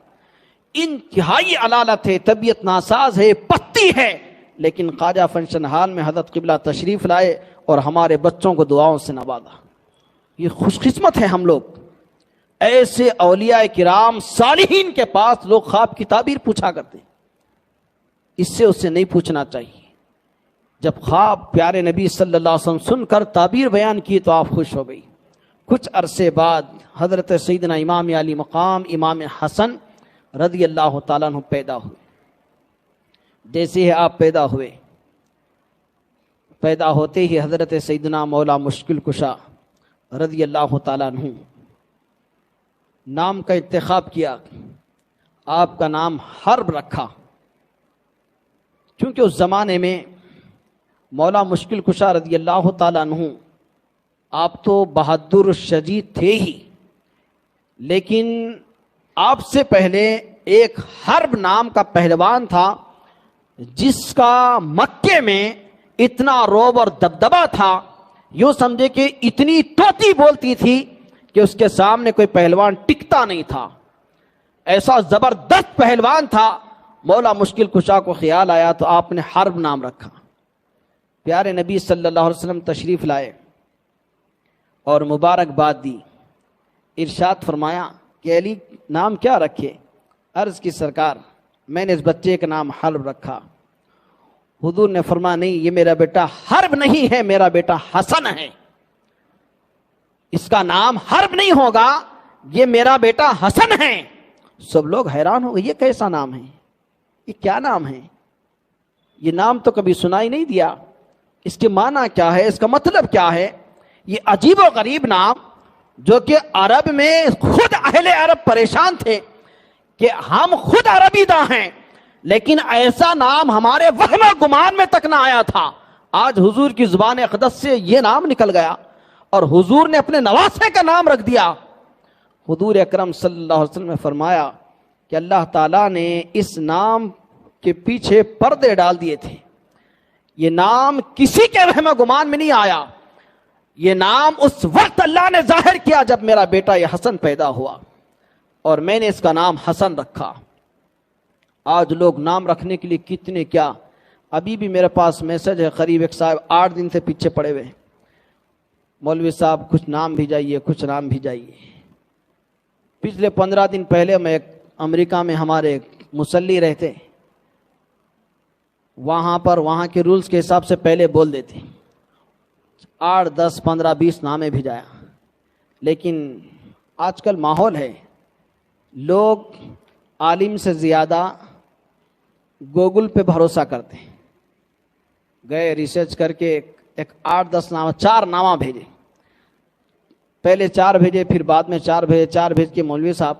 انتہائی علالت ہے، طبیعت ناساز ہے، پستی ہے، لیکن خواجہ فنکشن ہال میں حضرت قبلہ تشریف لائے اور ہمارے بچوں کو دعاؤں سے نوازا۔ یہ خوش قسمت ہے ہم لوگ، ایسے اولیاء کرام صالحین کے پاس لوگ خواب کی تعبیر پوچھا کرتے، اس سے نہیں پوچھنا چاہیے۔ جب خواب پیارے نبی صلی اللہ علیہ وسلم سن کر تعبیر بیان کی تو آپ خوش ہو گئی۔ کچھ عرصے بعد حضرت سیدنا امام علی مقام امام حسن رضی اللہ تعالیٰ عنہ پیدا ہوئے۔ جیسے ہی آپ پیدا ہوئے، پیدا ہوتے ہی حضرت سیدنا مولا مشکل کشا رضی اللہ تعالیٰ عنہ نام کا انتخاب کیا، آپ کا نام حرب رکھا، کیونکہ اس زمانے میں مولا مشکل کشا رضی اللہ تعالیٰ عنہ آپ تو بہادر شجاع تھے ہی، لیکن آپ سے پہلے ایک حرب نام کا پہلوان تھا جس کا مکے میں اتنا روب اور دبدبا تھا، یوں سمجھے کہ اتنی طوطی بولتی تھی کہ اس کے سامنے کوئی پہلوان ٹکتا نہیں تھا، ایسا زبردست پہلوان تھا۔ مولا مشکل کشا کو خیال آیا تو آپ نے حرب نام رکھا۔ پیارے نبی صلی اللہ علیہ وسلم تشریف لائے اور مبارکباد دی، ارشاد فرمایا کہ علی نام کیا رکھے؟ عرض کی سرکار میں نے اس بچے کا نام حرب رکھا۔ حضور نے فرمایا نہیں، یہ میرا بیٹا حرب نہیں ہے، میرا بیٹا حسن ہے، اس کا نام حرب نہیں ہوگا، یہ میرا بیٹا حسن ہے۔ سب لوگ حیران ہو گئے، یہ کیسا نام ہے، یہ کیا نام ہے، یہ نام تو کبھی سنائی نہیں دیا، اس کے معنی کیا ہے، اس کا مطلب کیا ہے؟ یہ عجیب و غریب نام جو کہ عرب میں خود اہل عرب پریشان تھے کہ ہم خود عربی داں ہیں، لیکن ایسا نام ہمارے وہم و گمان میں تک نہ آیا تھا۔ آج حضور کی زبان اقدس سے یہ نام نکل گیا اور حضور نے اپنے نواسے کا نام رکھ دیا۔ حضور اکرم صلی اللہ علیہ وسلم نے فرمایا کہ اللہ تعالیٰ نے اس نام کے پیچھے پردے ڈال دیے تھے. یہ نام کسی کے وہم گمان میں نہیں آیا. یہ نام اس وقت اللہ نے ظاہر کیا جب میرا بیٹا یہ حسن پیدا ہوا اور میں نے اس کا نام حسن رکھا. آج لوگ نام رکھنے کے لیے کتنے کیا. ابھی بھی میرے پاس میسج ہے، قریب ایک صاحب 8 دن سے پیچھے پڑے ہوئے، مولوی صاحب کچھ نام بھیجائیے، کچھ نام بھیجائیے. پچھلے 15 دن پہلے میں امریکہ میں ہمارے مسلی رہتے، وہاں پر وہاں کے رولز کے حساب سے پہلے بول دیتے، 8 10 15 20 نامیں بھیجایا. لیکن آج کل ماحول ہے، لوگ عالم سے زیادہ گوگل پہ بھروسہ کرتے ہیں. گئے ریسرچ کر کے ایک 8 10 نام 4 نامہ بھیجے، پہلے 4 بھیجے، پھر بعد میں 4 بھیجے. 4 بھیج کے مولوی صاحب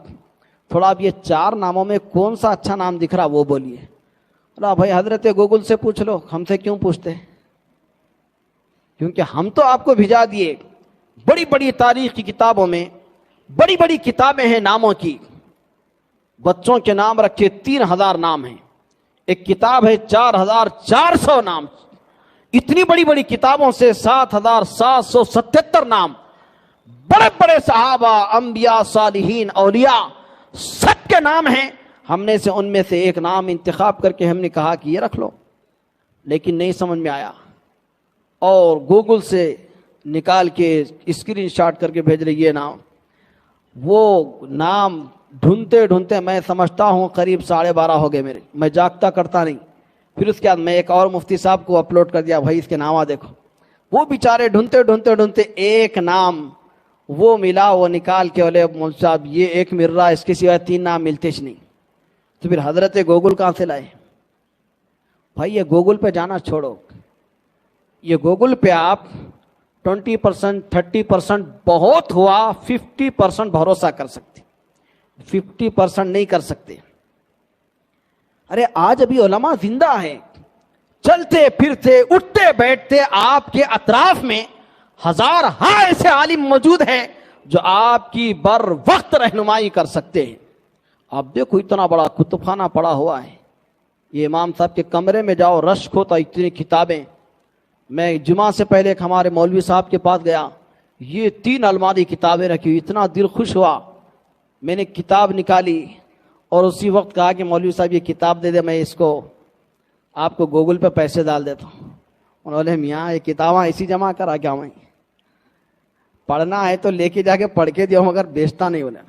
تھوڑا اب یہ 4 ناموں میں کون سا اچھا نام دکھ رہا وہ بولیے. بولا بھائی حضرت گوگل سے پوچھ لو، ہم سے کیوں پوچھتے؟ کیونکہ ہم تو آپ کو بھیجا دیے. بڑی بڑی تاریخ کی کتابوں میں بڑی بڑی کتابیں ہیں ناموں کی. بچوں کے نام رکھے 3000 نام ہیں. ایک کتاب ہے 4400 نام. اتنی بڑی بڑی کتابوں سے 7777 نام. بڑے بڑے صحابہ، انبیاء، صالحین، اولیاء سب کے نام ہیں. ہم نے سے ان میں سے ایک نام انتخاب کر کے ہم نے کہا کہ یہ رکھ لو، لیکن نہیں سمجھ میں آیا اور گوگل سے نکال کے اسکرین شاٹ کر کے بھیج رہے یہ نام. وہ نام ڈھونڈتے ڈھونڈتے میں سمجھتا ہوں قریب 12:30 ہو گئے میرے. میں جاگتا کرتا نہیں. پھر اس کے بعد میں ایک اور مفتی صاحب کو اپلوڈ کر دیا، بھائی اس کے نام دیکھو. وہ بیچارے ڈھونڈتے ڈھونڈتے ڈھونڈتے ایک نام وہ ملا، وہ نکال کے بولے مولوی صاحب یہ ایک مل رہا، اس کے سوائے 3 نام ملتے ہی نہیں. تو پھر حضرت گوگل کہاں سے لائے؟ بھائی یہ گوگل پہ جانا چھوڑو. یہ گوگل پہ آپ 20% 30% بہت ہوا 50% بھروسہ کر سکتے، 50% نہیں کر سکتے. ارے آج ابھی علماء زندہ ہیں، چلتے پھرتے اٹھتے بیٹھتے آپ کے اطراف میں ہزارہا ایسے عالم موجود ہیں جو آپ کی بر وقت رہنمائی کر سکتے ہیں. آپ دیکھو اتنا بڑا کتب خانہ پڑا ہوا ہے. یہ امام صاحب کے کمرے میں جاؤ، رشک ہوتا اتنی کتابیں. میں جمعہ سے پہلے ایک ہمارے مولوی صاحب کے پاس گیا، یہ 3 الماری کتابیں رکھی، اتنا دل خوش ہوا. میں نے کتاب نکالی اور اسی وقت کہا کہ مولوی صاحب یہ کتاب دے دے، میں اس کو آپ کو گوگل پہ پیسے ڈال دیتا ہوں. انہوں نے میاں یہ کتابیں ایسی جمع کرا کیا، میں پڑھنا ہے تو لے کے جا کے پڑھ کے دیا مگر بیچتا نہیں. بولے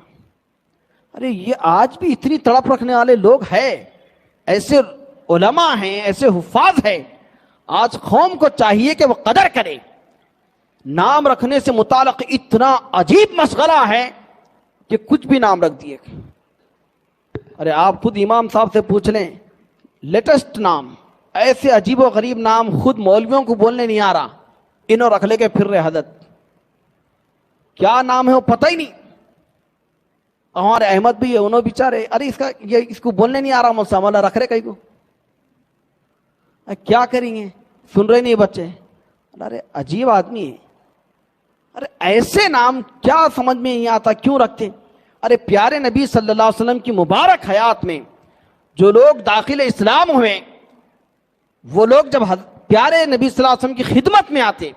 ارے یہ آج بھی اتنی تڑپ رکھنے والے لوگ ہیں، ایسے علماء ہیں، ایسے حفاظ ہیں. آج قوم کو چاہیے کہ وہ قدر کرے. نام رکھنے سے متعلق اتنا عجیب مشغلہ ہے کہ کچھ بھی نام رکھ دیے. ارے آپ خود امام صاحب سے پوچھ لیں، لیٹسٹ نام، ایسے عجیب و غریب نام خود مولویوں کو بولنے نہیں آ رہا، انہوں رکھ لے کے پھر رہے. حضرت کیا نام ہے وہ پتہ ہی نہیں. ہمارے احمد بھی ہے، انہوں بیچارے ارے اس کو بولنے نہیں آ رہا، مولا مولا رکھ رہے کہیں کو. کیا کریں گے، سن رہے نہیں بچے. ارے عجیب آدمی ہے. ارے ایسے نام کیا سمجھ میں نہیں آتا کیوں رکھتے. ارے پیارے نبی صلی اللہ علیہ وسلم کی مبارک حیات میں جو لوگ داخل اسلام ہوئے، وہ لوگ جب پیارے نبی صلی اللہ علیہ وسلم کی خدمت میں آتے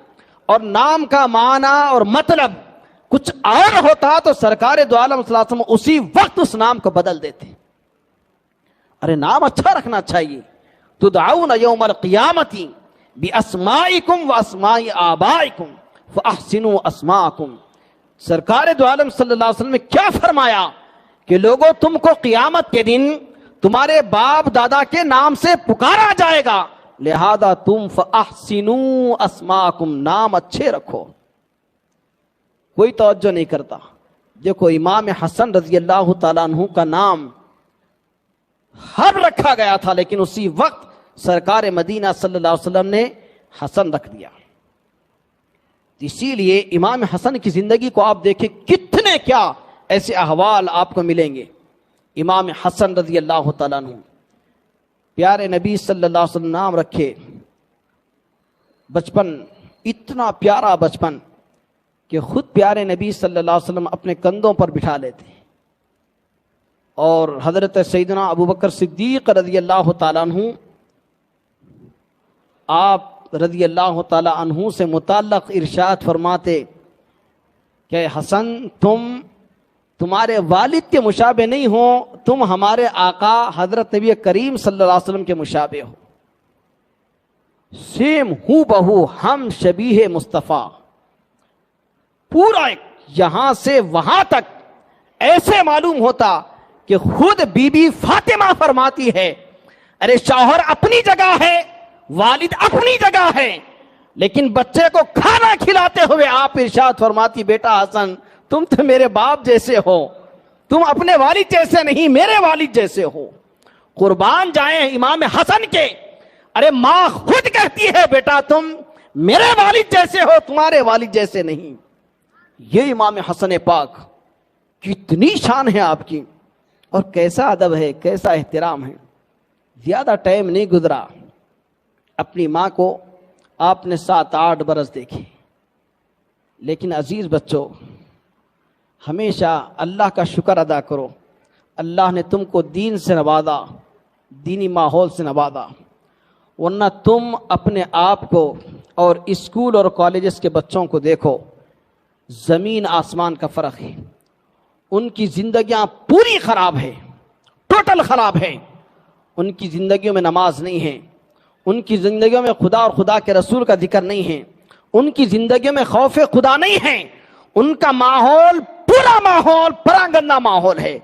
اور نام کا معنی اور مطلب کچھ اور ہوتا تو سرکار دو عالم صلی اللہ علیہ وسلم اسی وقت اس نام کو بدل دیتے. ارے نام اچھا رکھنا چاہیے. تدعون یوم القیامت باسمائکم واسماء آبائکم فاحسنوا اسماءکم. سرکار دو عالم صلی اللہ علیہ وسلم نے کیا فرمایا کہ لوگوں تم کو قیامت کے دن تمہارے باپ دادا کے نام سے پکارا جائے گا، لہذا تم فاحسنوا اسماءکم، نام اچھے رکھو. کوئی توجہ نہیں کرتا. دیکھو امام حسن رضی اللہ تعالیٰ عنہ کا نام ہر رکھا گیا تھا، لیکن اسی وقت سرکار مدینہ صلی اللہ علیہ وسلم نے حسن رکھ دیا. اسی لیے امام حسن کی زندگی کو آپ دیکھیں، کتنے کیا ایسے احوال آپ کو ملیں گے. امام حسن رضی اللہ تعالیٰ عنہ پیارے نبی صلی اللہ علیہ وسلم نام رکھے. بچپن اتنا پیارا بچپن کہ خود پیارے نبی صلی اللہ علیہ وسلم اپنے کندھوں پر بٹھا لیتے ہیں، اور حضرت سیدنا ابوبکر صدیق رضی اللہ تعالیٰ عنہ، آپ رضی اللہ تعالیٰ عنہ سے متعلق ارشاد فرماتے کہ حسن تمہارے والد کے مشابہ نہیں ہو، تم ہمارے آقا حضرت نبی کریم صلی اللہ علیہ وسلم کے مشابہ ہو، سیم ہو بہو ہم شبیہ مصطفیٰ، پورا یہاں سے وہاں تک ایسے معلوم ہوتا کہ خود بی بی فاطمہ فرماتی ہے، ارے شوہر اپنی جگہ ہے، والد اپنی جگہ ہے، لیکن بچے کو کھانا کھلاتے ہوئے آپ ارشاد فرماتی بیٹا حسن تم تو میرے باپ جیسے ہو، تم اپنے والد جیسے نہیں میرے والد جیسے ہو۔ قربان جائیں امام حسن کے، ارے ماں خود کہتی ہے بیٹا تم میرے والد جیسے ہو، تمہارے والد جیسے نہیں۔ یہ امام حسن پاک کتنی شان ہے آپ کی، اور کیسا ادب ہے، کیسا احترام ہے۔ زیادہ ٹائم نہیں گزرا، اپنی ماں کو آپ نے 7-8 برس دیکھے، لیکن عزیز بچوں ہمیشہ اللہ کا شکر ادا کرو، اللہ نے تم کو دین سے نوازا، دینی ماحول سے نوازا، ورنہ تم اپنے آپ کو اور اسکول اور کالجز کے بچوں کو دیکھو، زمین آسمان کا فرق ہے۔ ان کی زندگیاں پوری خراب ہے، ٹوٹل خراب ہے۔ ان کی زندگیوں میں نماز نہیں ہے، ان کی زندگیوں میں خدا اور خدا کے رسول کا ذکر نہیں ہے، ان کی زندگیوں میں خوف خدا نہیں ہے، ان کا ماحول پورا ماحول پراگندہ ماحول ہے۔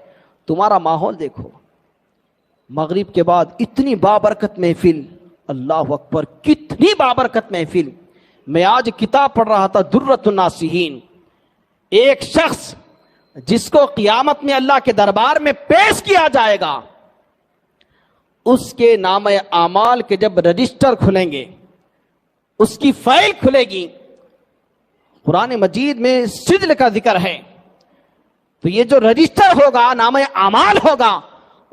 تمہارا ماحول دیکھو، مغرب کے بعد اتنی بابرکت محفل، اللہ اکبر کتنی بابرکت محفل۔ میں آج کتاب پڑھ رہا تھا درۃ الناصحین، ایک شخص جس کو قیامت میں اللہ کے دربار میں پیش کیا جائے گا، اس کے نام اعمال کے جب رجسٹر کھلیں گے، اس کی فائل کھلے گی، قرآن مجید میں سجل کا ذکر ہے، تو یہ جو رجسٹر ہوگا نام اعمال ہوگا،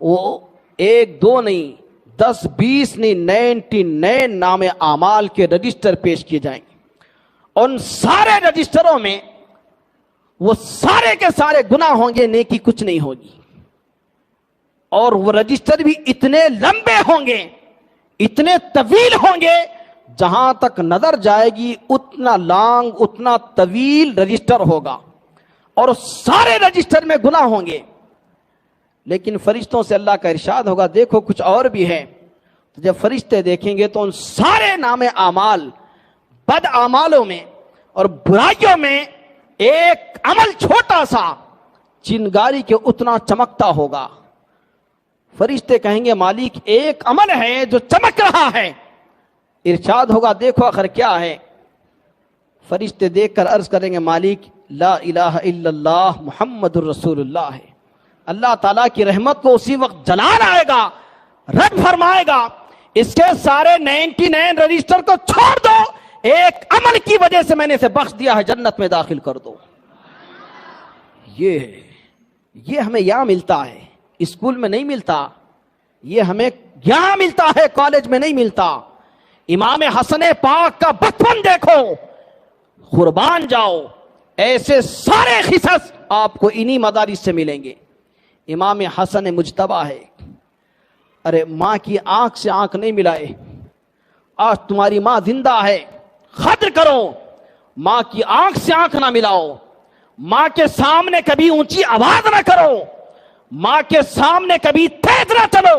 وہ 1-2 نہیں 10-20 نہیں 99 نام اعمال کے رجسٹر پیش کیے جائیں گے، اور ان سارے رجسٹروں میں وہ سارے کے سارے گناہ ہوں گے، نیکی کچھ نہیں ہوگی، اور وہ رجسٹر بھی اتنے لمبے ہوں گے، اتنے طویل ہوں گے، جہاں تک نظر جائے گی اتنا لانگ اتنا طویل رجسٹر ہوگا، اور سارے رجسٹر میں گناہ ہوں گے۔ لیکن فرشتوں سے اللہ کا ارشاد ہوگا دیکھو کچھ اور بھی ہے، تو جب فرشتے دیکھیں گے تو ان سارے نام اعمال بد اعمالوں میں اور برائیوں میں ایک عمل چھوٹا سا چنگاری کے اتنا چمکتا ہوگا۔ فرشتے کہیں گے مالک ایک عمل ہے جو چمک رہا ہے، ارشاد ہوگا دیکھو آخر کیا ہے، فرشتے دیکھ کر عرض کریں گے مالک لا الہ الا اللہ محمد الرسول اللہ ہے۔ اللہ تعالیٰ کی رحمت کو اسی وقت جلال آئے گا، رد فرمائے گا اس کے سارے 99 رجسٹر کو چھوڑ دو، ایک عمل کی وجہ سے میں نے اسے بخش دیا ہے، جنت میں داخل کر دو۔ یہ ہمیں یہاں ملتا ہے، اسکول میں نہیں ملتا، یہ ہمیں یہاں ملتا ہے، کالج میں نہیں ملتا۔ امام حسن پاک کا بچپن دیکھو، قربان جاؤ، ایسے سارے قصص آپ کو انہی مدارس سے ملیں گے۔ امام حسن مجتبی ہے، ارے ماں کی آنکھ سے آنکھ نہیں ملائے، آج تمہاری ماں زندہ ہے، قدر کرو، ماں کی آنکھ سے آنکھ نہ ملاؤ، ماں کے سامنے کبھی اونچی آواز نہ کرو، ماں کے سامنے کبھی تیز نہ چلو،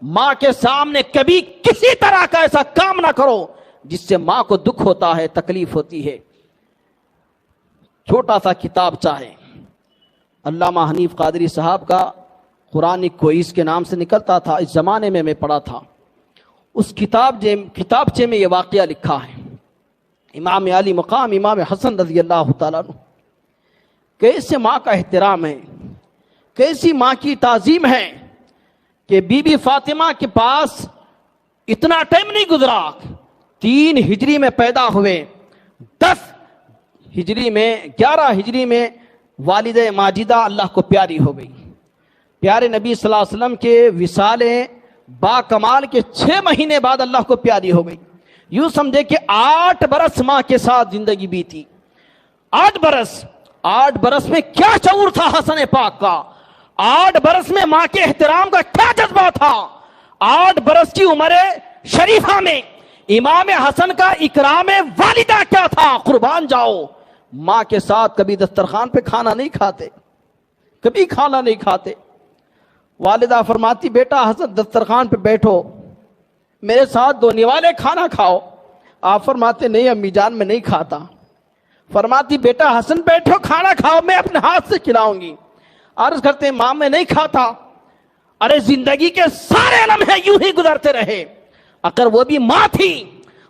ماں کے سامنے کبھی کسی طرح کا ایسا کام نہ کرو جس سے ماں کو دکھ ہوتا ہے، تکلیف ہوتی ہے۔ چھوٹا سا کتاب چاہے علامہ حنیف قادری صاحب کا قرآن کوئز کے نام سے نکلتا تھا، اس زمانے میں پڑھا تھا، اس کتابچے میں یہ واقعہ لکھا ہے، امام علی مقام امام حسن رضی اللہ تعالیٰ عنہ، کیسے ماں کا احترام ہے، کیسی ماں کی تعظیم ہے کہ بی بی فاطمہ کے پاس اتنا ٹائم نہیں گزرا، 3 ہجری میں پیدا ہوئے، 10 ہجری میں 11 ہجری میں والد ماجدہ اللہ کو پیاری ہو گئی، پیارے نبی صلی اللہ علیہ وسلم کے وصال با کمال کے 6 مہینے بعد اللہ کو پیاری ہو گئی۔ یوں سمجھے کہ 8 برس ماں کے ساتھ زندگی بیتی، 8 برس میں کیا شعور تھا حسن پاک کا، 8 برس میں ماں کے احترام کا کیا جذبہ تھا، 8 برس کی عمر شریفہ میں امام حسن کا اکرام والدہ کیا تھا. قربان جاؤ، ماں کے ساتھ کبھی دسترخوان پہ کھانا نہیں کھاتے، کبھی کھانا نہیں کھاتے. والدہ فرماتی بیٹا حسن دسترخوان پہ بیٹھو، میرے ساتھ 2 نوالے کھانا کھاؤ. آپ فرماتے نہیں امی جان میں نہیں کھاتا. فرماتی بیٹا حسن بیٹھو کھانا کھاؤ، میں اپنے ہاتھ سے کھلاؤں گی. عرض کرتے ماں میں نہیں کھاتا. ارے زندگی کے سارے لمحے یوں ہی گزرتے رہے. اگر وہ بھی ماں تھی،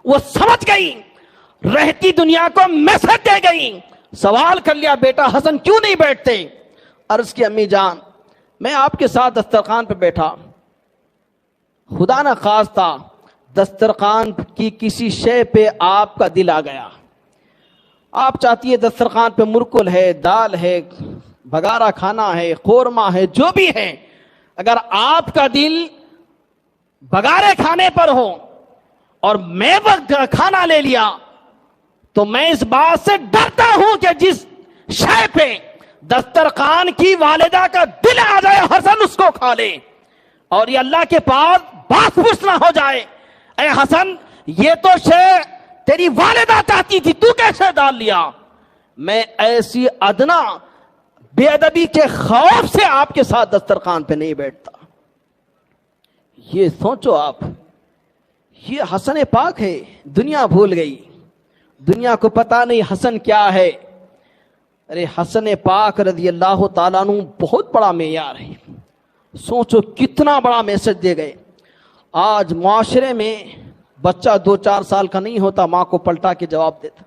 وہ سمجھ گئی، رہتی دنیا کو میسج دے گئی. سوال کر لیا بیٹا حسن کیوں نہیں بیٹھتے؟ عرض کی امی جان میں آپ کے ساتھ دسترخوان پہ بیٹھا، خدا نہ خواستہ دسترخوان کی کسی شے پہ آپ کا دل آ گیا. آپ چاہتی ہے دسترخوان پہ مرکل ہے، دال ہے، بگارا کھانا ہے، قورمہ ہے، جو بھی ہے، اگر آپ کا دل بگارے کھانے پر ہو اور میں وقت کھانا لے لیا تو میں اس بات سے ڈرتا ہوں کہ جس شے پہ دسترخوان کی والدہ کا دل آ جائے حسن اس کو کھا لے اور یہ اللہ کے پاس بات پوچھ نہ ہو جائے اے حسن یہ تو شے تیری والدہ چاہتی تھی تو کیسے ڈال لیا. میں ایسی ادنا بے ادبی کے خوف سے آپ کے ساتھ دسترخوان پہ نہیں بیٹھتا. یہ سوچو آپ، یہ حسن پاک ہے. دنیا بھول گئی، دنیا کو پتا نہیں حسن کیا ہے. ارے حسن پاک رضی اللہ تعالیٰ عنہ بہت بڑا معیار ہے. سوچو کتنا بڑا میسج دے گئے. آج معاشرے میں بچہ 2-4 سال کا نہیں ہوتا ماں کو پلٹا کے جواب دیتا،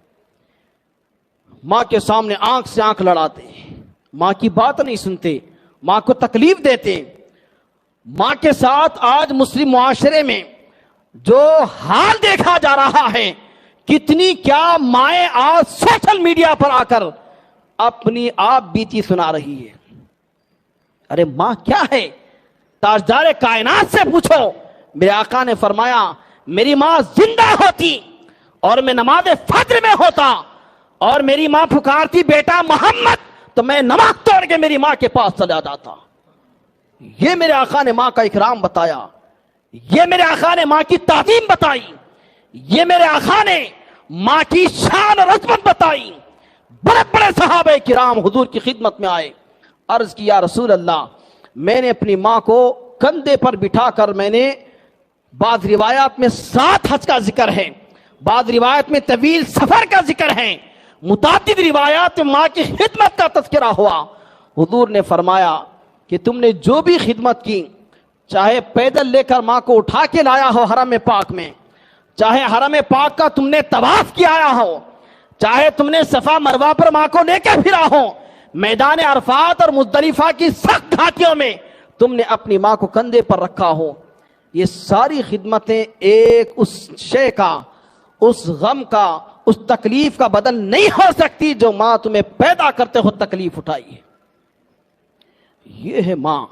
ماں کے سامنے آنکھ سے آنکھ لڑاتے، ماں کی بات نہیں سنتے، ماں کو تکلیف دیتے. ماں کے ساتھ آج مسلم معاشرے میں جو حال دیکھا جا رہا ہے، کتنی کیا مائیں آج سوشل میڈیا پر آ کر اپنی آپ بیتی سنا رہی ہے. ارے ماں کیا ہے؟ تاجدار کائنات سے پوچھو. میرے آقا نے فرمایا میری ماں زندہ ہوتی اور میں نماز فجر میں ہوتا اور میری ماں پکارتی بیٹا محمد تو میں نماز توڑ کے میری ماں کے پاس چلا جاتا. یہ میرے آقا نے ماں کا اکرام بتایا، یہ میرے آقا نے ماں کی تعظیم بتائی، یہ میرے آقا نے ماں کی شان اور عظمت بتائی. بڑے بڑے صحابہ کرام حضور کی خدمت میں آئے، عرض کی یا رسول اللہ میں نے اپنی ماں کو کندھے پر بٹھا کر میں نے، بعض روایات میں 7 حج کا ذکر ہے، بعض روایت میں طویل سفر کا ذکر ہے، متعدد روایات میں ماں کی خدمت کا تذکرہ ہوا. حضور نے فرمایا کہ تم نے جو بھی خدمت کی، چاہے پیدل لے کر ماں کو اٹھا کے لایا ہو حرم پاک میں، چاہے حرم پاک کا تم نے طواف کیا آیا ہو، چاہے تم نے صفا مروہ پر ماں کو لے کے پھرا ہو، میدان عرفات اور مزدلفہ کی سخت گھاٹیوں میں تم نے اپنی ماں کو کندھے پر رکھا ہو، یہ ساری خدمتیں ایک اس شے کا، اس غم کا، اس تکلیف کا بدل نہیں ہو سکتی جو ماں تمہیں پیدا کرتے ہو تکلیف اٹھائی ہے. یہ ہے ماں.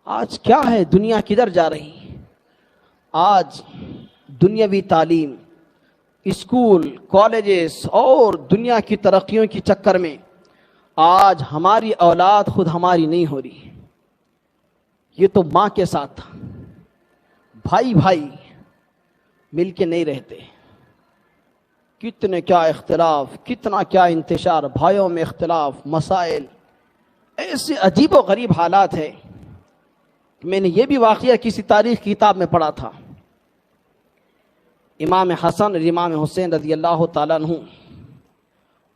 آج کیا ہے، دنیا کدھر جا رہی؟ آج دنیاوی تعلیم، اسکول، کالجز اور دنیا کی ترقیوں کی چکر میں آج ہماری اولاد خود ہماری نہیں ہو رہی. یہ تو ماں کے ساتھ تھا. بھائی بھائی مل کے نہیں رہتے، کتنے کیا اختلاف، کتنا کیا انتشار، بھائیوں میں اختلاف، مسائل، ایسے عجیب و غریب حالات ہے. میں نے یہ بھی واقعہ کسی تاریخ کی کتاب میں پڑھا تھا. امام حسن اور امام حسین رضی اللہ تعالیٰ عنہ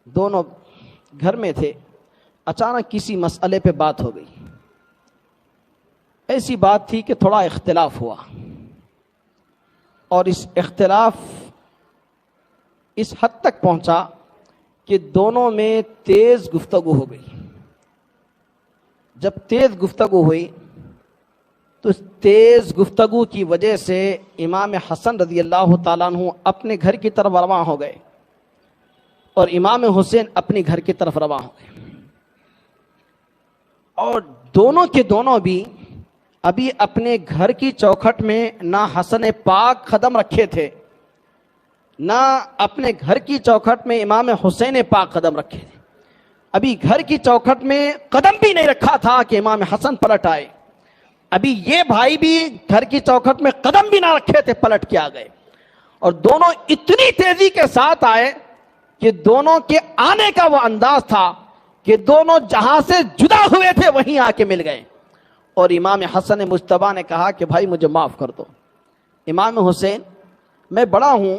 دونوں گھر میں تھے. اچانک کسی مسئلے پہ بات ہو گئی. ایسی بات تھی کہ تھوڑا اختلاف ہوا اور اس اختلاف اس حد تک پہنچا کہ دونوں میں تیز گفتگو ہو گئی. جب تیز گفتگو ہوئی تو اس تیز گفتگو کی وجہ سے امام حسن رضی اللہ تعالیٰ عنہ اپنے گھر کی طرف رواں ہو گئے اور امام حسین اپنے گھر کی طرف رواں ہو گئے. اور دونوں کے دونوں بھی ابھی اپنے گھر کی چوکھٹ میں نہ حسن پاک قدم رکھے تھے نہ اپنے گھر کی چوکھٹ میں امام حسین پاک قدم رکھے تھے. ابھی گھر کی چوکھٹ میں قدم بھی نہیں رکھا تھا کہ امام حسن پلٹ آئے. ابھی یہ بھائی بھی گھر کی چوکھٹ میں قدم بھی نہ رکھے تھے, پلٹ کے آ گئے. اور دونوں اتنی تیزی کے ساتھ آئے کہ دونوں کے آنے کا وہ انداز تھا کہ دونوں جہاں سے جدا ہوئے تھے وہیں آ کے مل گئے. اور امام حسن مجتبیٰ نے کہا کہ بھائی مجھے معاف کر دو. امام حسین, میں بڑا ہوں,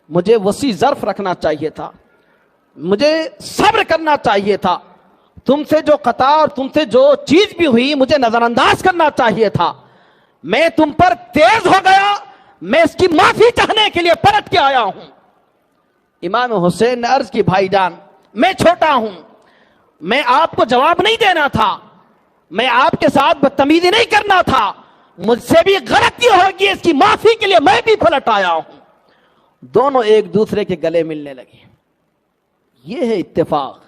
مجھے وسیع ظرف رکھنا چاہیے تھا, مجھے صبر کرنا چاہیے تھا, تم سے جو قطع اور تم سے جو چیز بھی ہوئی مجھے نظر انداز کرنا چاہیے تھا. میں تم پر تیز ہو گیا, میں اس کی معافی چاہنے کے لیے پلٹ کے آیا ہوں. امام حسین نے عرض کی بھائی جان میں چھوٹا ہوں, میں آپ کو جواب نہیں دینا تھا, میں آپ کے ساتھ بدتمیزی نہیں کرنا تھا, مجھ سے بھی غلطی ہوگی, اس کی معافی کے لیے میں بھی پلٹ آیا ہوں. دونوں ایک دوسرے کے گلے ملنے لگے. یہ ہے اتفاق,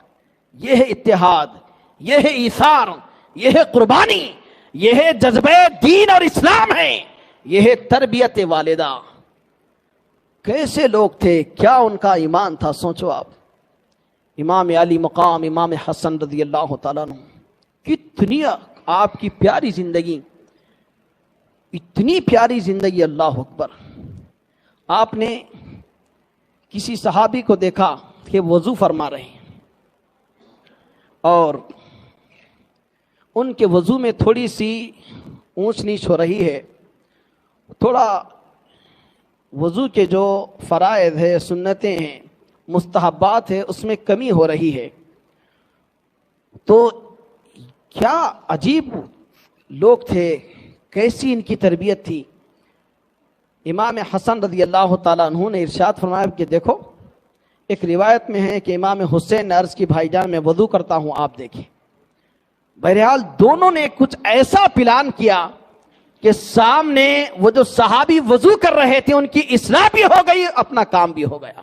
یہ ہے اتحاد, یہ ہے ایثار, یہ ہے قربانی, یہ ہے جذبہ دین اور اسلام ہے, یہ ہے تربیت والدہ. کیسے لوگ تھے, کیا ان کا ایمان تھا, سوچو آپ. امام علی مقام امام حسن رضی اللہ تعالیٰ عنہ, کتنی آپ کی پیاری زندگی, اتنی پیاری زندگی, اللہ اکبر. آپ نے کسی صحابی کو دیکھا کہ وضو فرما رہے ہیں اور ان کے وضو میں تھوڑی سی اونچ نیچ ہو رہی ہے, تھوڑا وضو کے جو فرائض ہے, سنتیں ہیں, مستحبات ہے, اس میں کمی ہو رہی ہے. تو کیا عجیب لوگ تھے, کیسی ان کی تربیت تھی. امام حسن رضی اللہ تعالیٰ عنہ نے ارشاد فرمایا کہ دیکھو, ایک روایت میں ہے کہ امام حسین نے عرض کی بھائی جان میں وضو کرتا ہوں, آپ دیکھیں. بہرحال دونوں نے کچھ ایسا پلان کیا کہ سامنے وہ جو صحابی وضو کر رہے تھے ان کی اصلاح بھی ہو گئی, اپنا کام بھی ہو گیا.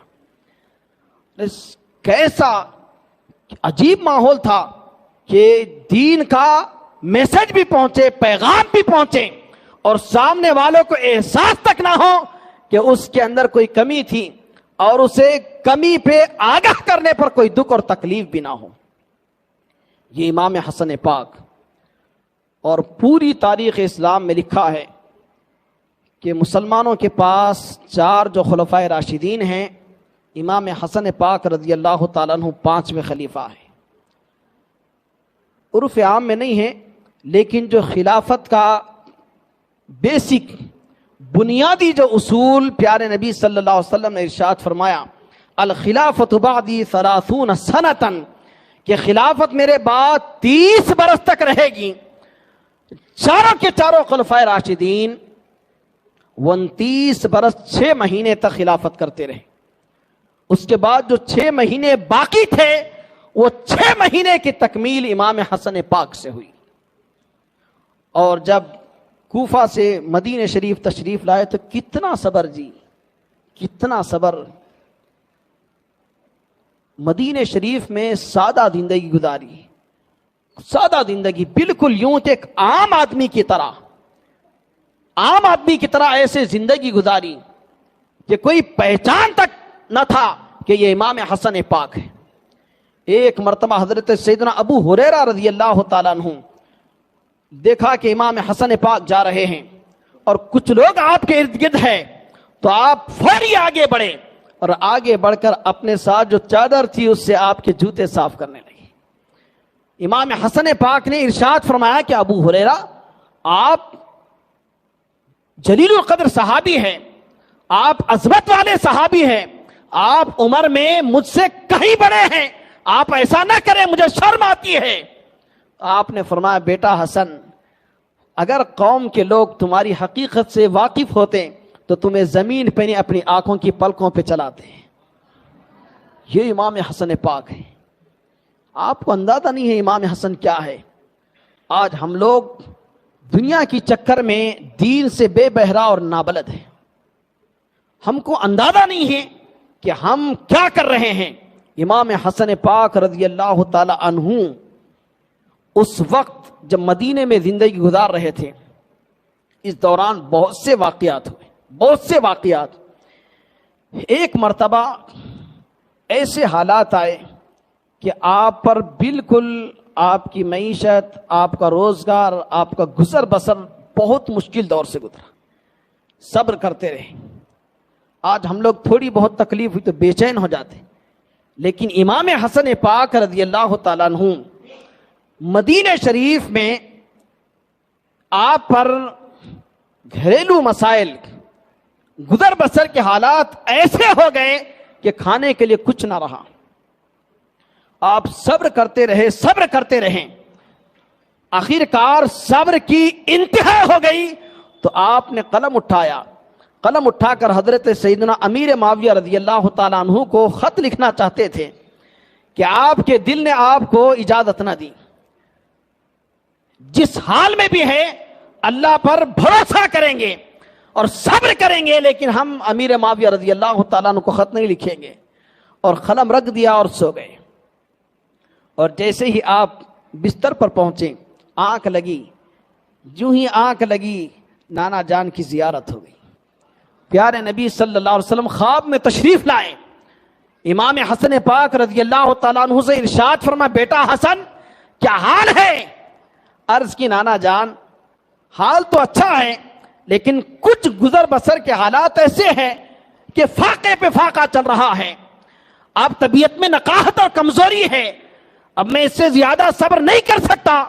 کیسا عجیب ماحول تھا کہ دین کا میسج بھی پہنچے, پیغام بھی پہنچے, اور سامنے والوں کو احساس تک نہ ہو کہ اس کے اندر کوئی کمی تھی, اور اسے کمی پہ آگاہ کرنے پر کوئی دکھ اور تکلیف بھی نہ ہو. یہ امام حسن پاک. اور پوری تاریخ اسلام میں لکھا ہے کہ مسلمانوں کے پاس 4 جو خلفائے راشدین ہیں, امام حسن پاک رضی اللہ تعالیٰ عنہ 5ویں خلیفہ ہیں. عرف عام میں نہیں ہے, لیکن جو خلافت کا بیسک بنیادی جو اصول پیارے نبی صلی اللہ علیہ وسلم نے ارشاد فرمایا, الخلافت بعدی 30 سنتاً, کہ خلافت میرے بعد 30 برس تک رہے گی. چاروں کے چاروں خلفائے راشدین 29 برس 6 مہینے تک خلافت کرتے رہے. اس کے بعد جو 6 مہینے باقی تھے وہ 6 مہینے کی تکمیل امام حسن پاک سے ہوئی. اور جب کوفہ سے مدینہ شریف تشریف لائے تو کتنا صبر جی, کتنا صبر. مدینہ شریف میں سادہ زندگی گزاری, سادہ زندگی, بالکل یوں کہ ایک عام آدمی کی طرح, عام آدمی کی طرح ایسے زندگی گزاری کہ کوئی پہچان تک نہ تھا کہ یہ امام حسن پاک ہے. ایک مرتبہ حضرت سیدنا ابو ہریرہ رضی اللہ تعالیٰ عنہ دیکھا کہ امام حسن پاک جا رہے ہیں اور کچھ لوگ آپ کے ارد گرد ہیں, تو آپ فوری آگے بڑھے اور آگے بڑھ کر اپنے ساتھ جو چادر تھی اس سے آپ کے جوتے صاف کرنے لگے. امام حسن پاک نے ارشاد فرمایا کہ ابو ہریرہ آپ جلیل القدر صحابی ہیں, آپ عظمت والے صحابی ہیں, آپ عمر میں مجھ سے کہیں بڑے ہیں, آپ ایسا نہ کریں, مجھے شرم آتی ہے. آپ نے فرمایا بیٹا حسن, اگر قوم کے لوگ تمہاری حقیقت سے واقف ہوتے تو تمہیں زمین پہ نہیں اپنی آنکھوں کی پلکوں پہ چلاتے. یہ امام حسن پاک ہے. آپ کو اندازہ نہیں ہے امام حسن کیا ہے. آج ہم لوگ دنیا کی چکر میں دین سے بے بہرا اور نابلد ہیں. ہم کو اندازہ نہیں ہے کہ ہم کیا کر رہے ہیں. امام حسن پاک رضی اللہ تعالی عنہ اس وقت جب مدینے میں زندگی گزار رہے تھے, اس دوران بہت سے واقعات ہوئے, بہت سے واقعات. ایک مرتبہ ایسے حالات آئے کہ آپ پر بالکل آپ کی معیشت، آپ کا روزگار، آپ کا گزر بسر بہت مشکل دور سے گزرا، صبر کرتے رہے۔ آج ہم لوگ تھوڑی بہت تکلیف ہوئی تو بے چین ہو جاتے، لیکن امام حسن پاک رضی اللہ تعالیٰ عنہ مدینہ شریف میں آپ پر گھریلو مسائل، گزر بسر کے حالات ایسے ہو گئے کہ کھانے کے لیے کچھ نہ رہا۔ آپ صبر کرتے رہے، صبر کرتے رہے، آخر کار صبر کی انتہا ہو گئی تو آپ نے قلم اٹھایا، قلم اٹھا کر حضرت سیدنا امیر معاویہ رضی اللہ تعالیٰ عنہ کو خط لکھنا چاہتے تھے کہ آپ کے دل نے آپ کو اجازت نہ دی، جس حال میں بھی ہے اللہ پر بھروسہ کریں گے اور صبر کریں گے، لیکن ہم امیر معاویہ رضی اللہ تعالیٰ عنہ کو خط نہیں لکھیں گے، اور قلم رکھ دیا اور سو گئے۔ اور جیسے ہی آپ بستر پر پہنچے، آنکھ لگی، جو ہی آنکھ لگی نانا جان کی زیارت ہو گئی۔ پیارے نبی صلی اللہ علیہ وسلم خواب میں تشریف لائے، امام حسن پاک رضی اللہ تعالیٰ عنہ سے ارشاد فرما، بیٹا حسن کیا حال ہے؟ عرض کی نانا جان حال تو اچھا ہے، لیکن کچھ گزر بسر کے حالات ایسے ہیں کہ فاقے پہ فاقہ چل رہا ہے، اب طبیعت میں نقاہت اور کمزوری ہے، اب میں اس سے زیادہ صبر نہیں کر سکتا،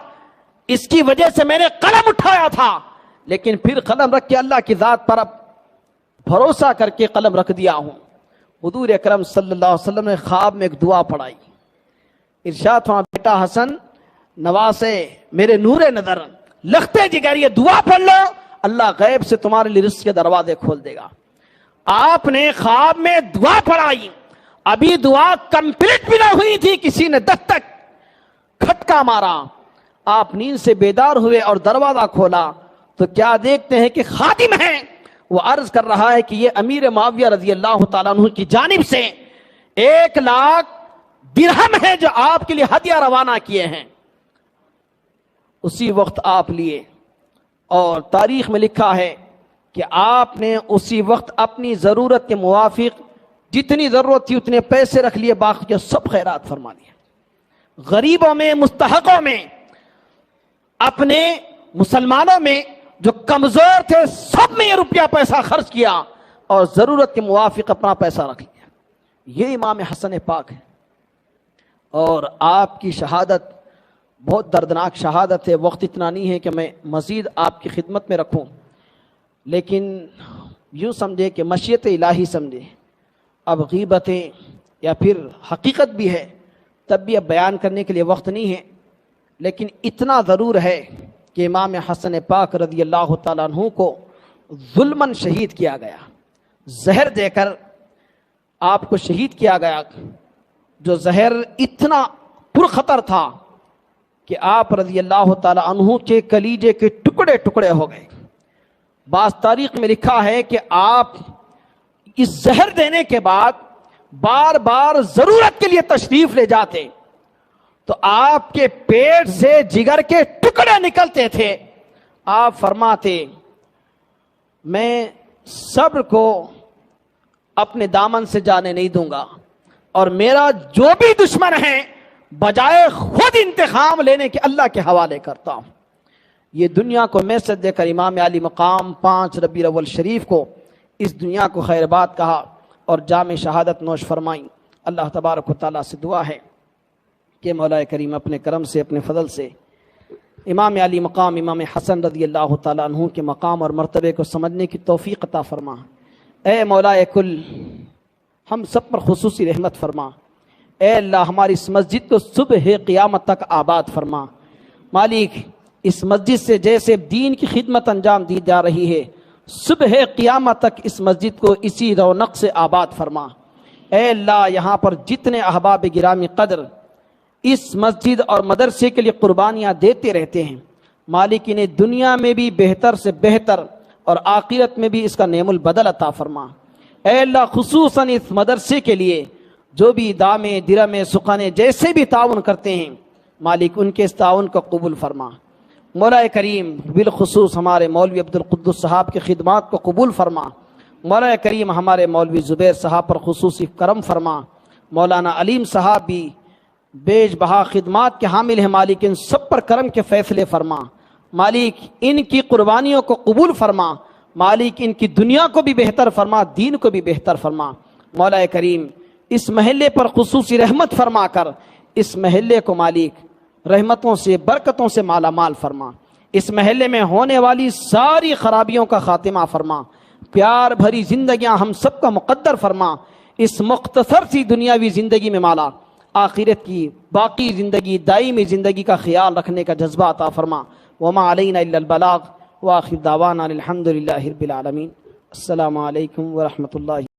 اس کی وجہ سے میں نے قلم اٹھایا تھا، لیکن پھر قلم رکھ کے اللہ کی ذات پر اب بھروسہ کر کے قلم رکھ دیا ہوں۔ حضور اکرم صلی اللہ علیہ وسلم نے خواب میں ایک دعا پڑھائی، ارشاد فرمایا، بیٹا حسن نواسے میرے نور نظر لختے جگر، یہ دعا پڑھ لو، اللہ غیب سے تمہارے لیے رزق کے دروازے کھول دے گا۔ آپ نے خواب میں دعا پڑھائی، ابھی دعا کمپلیٹ بھی نہ ہوئی تھی، کسی نے دستک کھٹکا مارا، آپ نیند سے بیدار ہوئے اور دروازہ کھولا تو کیا دیکھتے ہیں کہ خادم ہے، وہ عرض کر رہا ہے کہ یہ امیر معاویہ رضی اللہ تعالیٰ عنہ کی جانب سے 1,00,000 درہم ہے جو آپ کے لیے ہدیہ روانہ کیے ہیں۔ اسی وقت آپ لیے، اور تاریخ میں لکھا ہے کہ آپ نے اسی وقت اپنی ضرورت کے موافق جتنی ضرورت تھی اتنے پیسے رکھ لیے، باقی سب خیرات فرما دیے، غریبوں میں، مستحقوں میں، اپنے مسلمانوں میں جو کمزور تھے سب میں یہ روپیہ پیسہ خرچ کیا اور ضرورت کے موافق اپنا پیسہ رکھ لیا۔ یہ امام حسن پاک ہے، اور آپ کی شہادت بہت دردناک شہادت ہے۔ وقت اتنا نہیں ہے کہ میں مزید آپ کی خدمت میں رکھوں، لیکن یوں سمجھے کہ مشیت الہی سمجھے، اب غیبتیں یا پھر حقیقت بھی ہے تب بھی اب بیان کرنے کے لیے وقت نہیں ہے، لیکن اتنا ضرور ہے کہ امام حسن پاک رضی اللہ تعالیٰ عنہ کو ظلماً شہید کیا گیا، زہر دے کر آپ کو شہید کیا گیا، جو زہر اتنا پرخطر تھا کہ آپ رضی اللہ تعالیٰ عنہ کے کلیجے کے ٹکڑے ٹکڑے ہو گئے۔ بعض تاریخ میں لکھا ہے کہ آپ اس زہر دینے کے بعد بار بار ضرورت کے لیے تشریف لے جاتے تو آپ کے پیٹ سے جگر کے ٹکڑے نکلتے تھے۔ آپ فرماتے، میں صبر کو اپنے دامن سے جانے نہیں دوں گا، اور میرا جو بھی دشمن ہے بجائے خود انتقام لینے کے اللہ کے حوالے کرتا ہوں۔ یہ دنیا کو میسج دے کر امام علی مقام 5 ربیع الاول شریف کو اس دنیا کو خیر بات کہا اور جام شہادت نوش فرمائی۔ اللہ تبارک و تعالیٰ سے دعا ہے کہ مولا کریم اپنے کرم سے، اپنے فضل سے امام علی مقام امام حسن رضی اللہ تعالیٰ عنہ کے مقام اور مرتبے کو سمجھنے کی توفیق عطا فرما۔ اے مولا کل، ہم سب پر خصوصی رحمت فرما۔ اے اللہ، ہماری اس مسجد کو صبح قیامت تک آباد فرما۔ مالک، اس مسجد سے جیسے دین کی خدمت انجام دی جا رہی ہے، صبح قیامت تک اس مسجد کو اسی رونق سے آباد فرما۔ اے اللہ، یہاں پر جتنے احباب گرامی قدر اس مسجد اور مدرسے کے لیے قربانیاں دیتے رہتے ہیں، مالک انہیں دنیا میں بھی بہتر سے بہتر اور آخرت میں بھی اس کا نعم البدل عطا فرما۔ اے اللہ، خصوصاً اس مدرسے کے لیے جو بھی دامے درمے سخانے جیسے بھی تعاون کرتے ہیں، مالک ان کے اس تعاون کو قبول فرما۔ مولا کریم، بالخصوص ہمارے مولوی عبد القدس صاحب کی خدمات کو قبول فرما۔ مولا کریم ہمارے مولوی زبیر صاحب پر خصوصی کرم فرما، مولانا علیم صاحب بھی بیش بہا خدمات کے حامل ہیں مالک، ان سب پر کرم کے فیصلے فرما مالک، ان کی قربانیوں کو قبول فرما مالک، ان کی دنیا کو بھی بہتر فرما، دین کو بھی بہتر فرما مولا کریم، اس محلے پر خصوصی رحمت فرما کر اس محلے کو مالک رحمتوں سے برکتوں سے مالا مال فرما، اس محلے میں ہونے والی ساری خرابیوں کا خاتمہ فرما، پیار بھری زندگیاں ہم سب کا مقدر فرما، اس مختصر سی دنیاوی زندگی میں مالا آخرت کی باقی زندگی دائمی زندگی کا خیال رکھنے کا جذبہ عطا فرما۔ وما علینا الا البلاغ، وآخر دعوانا الحمد للہ رب العالمین۔ السلام علیکم ورحمۃ اللہ۔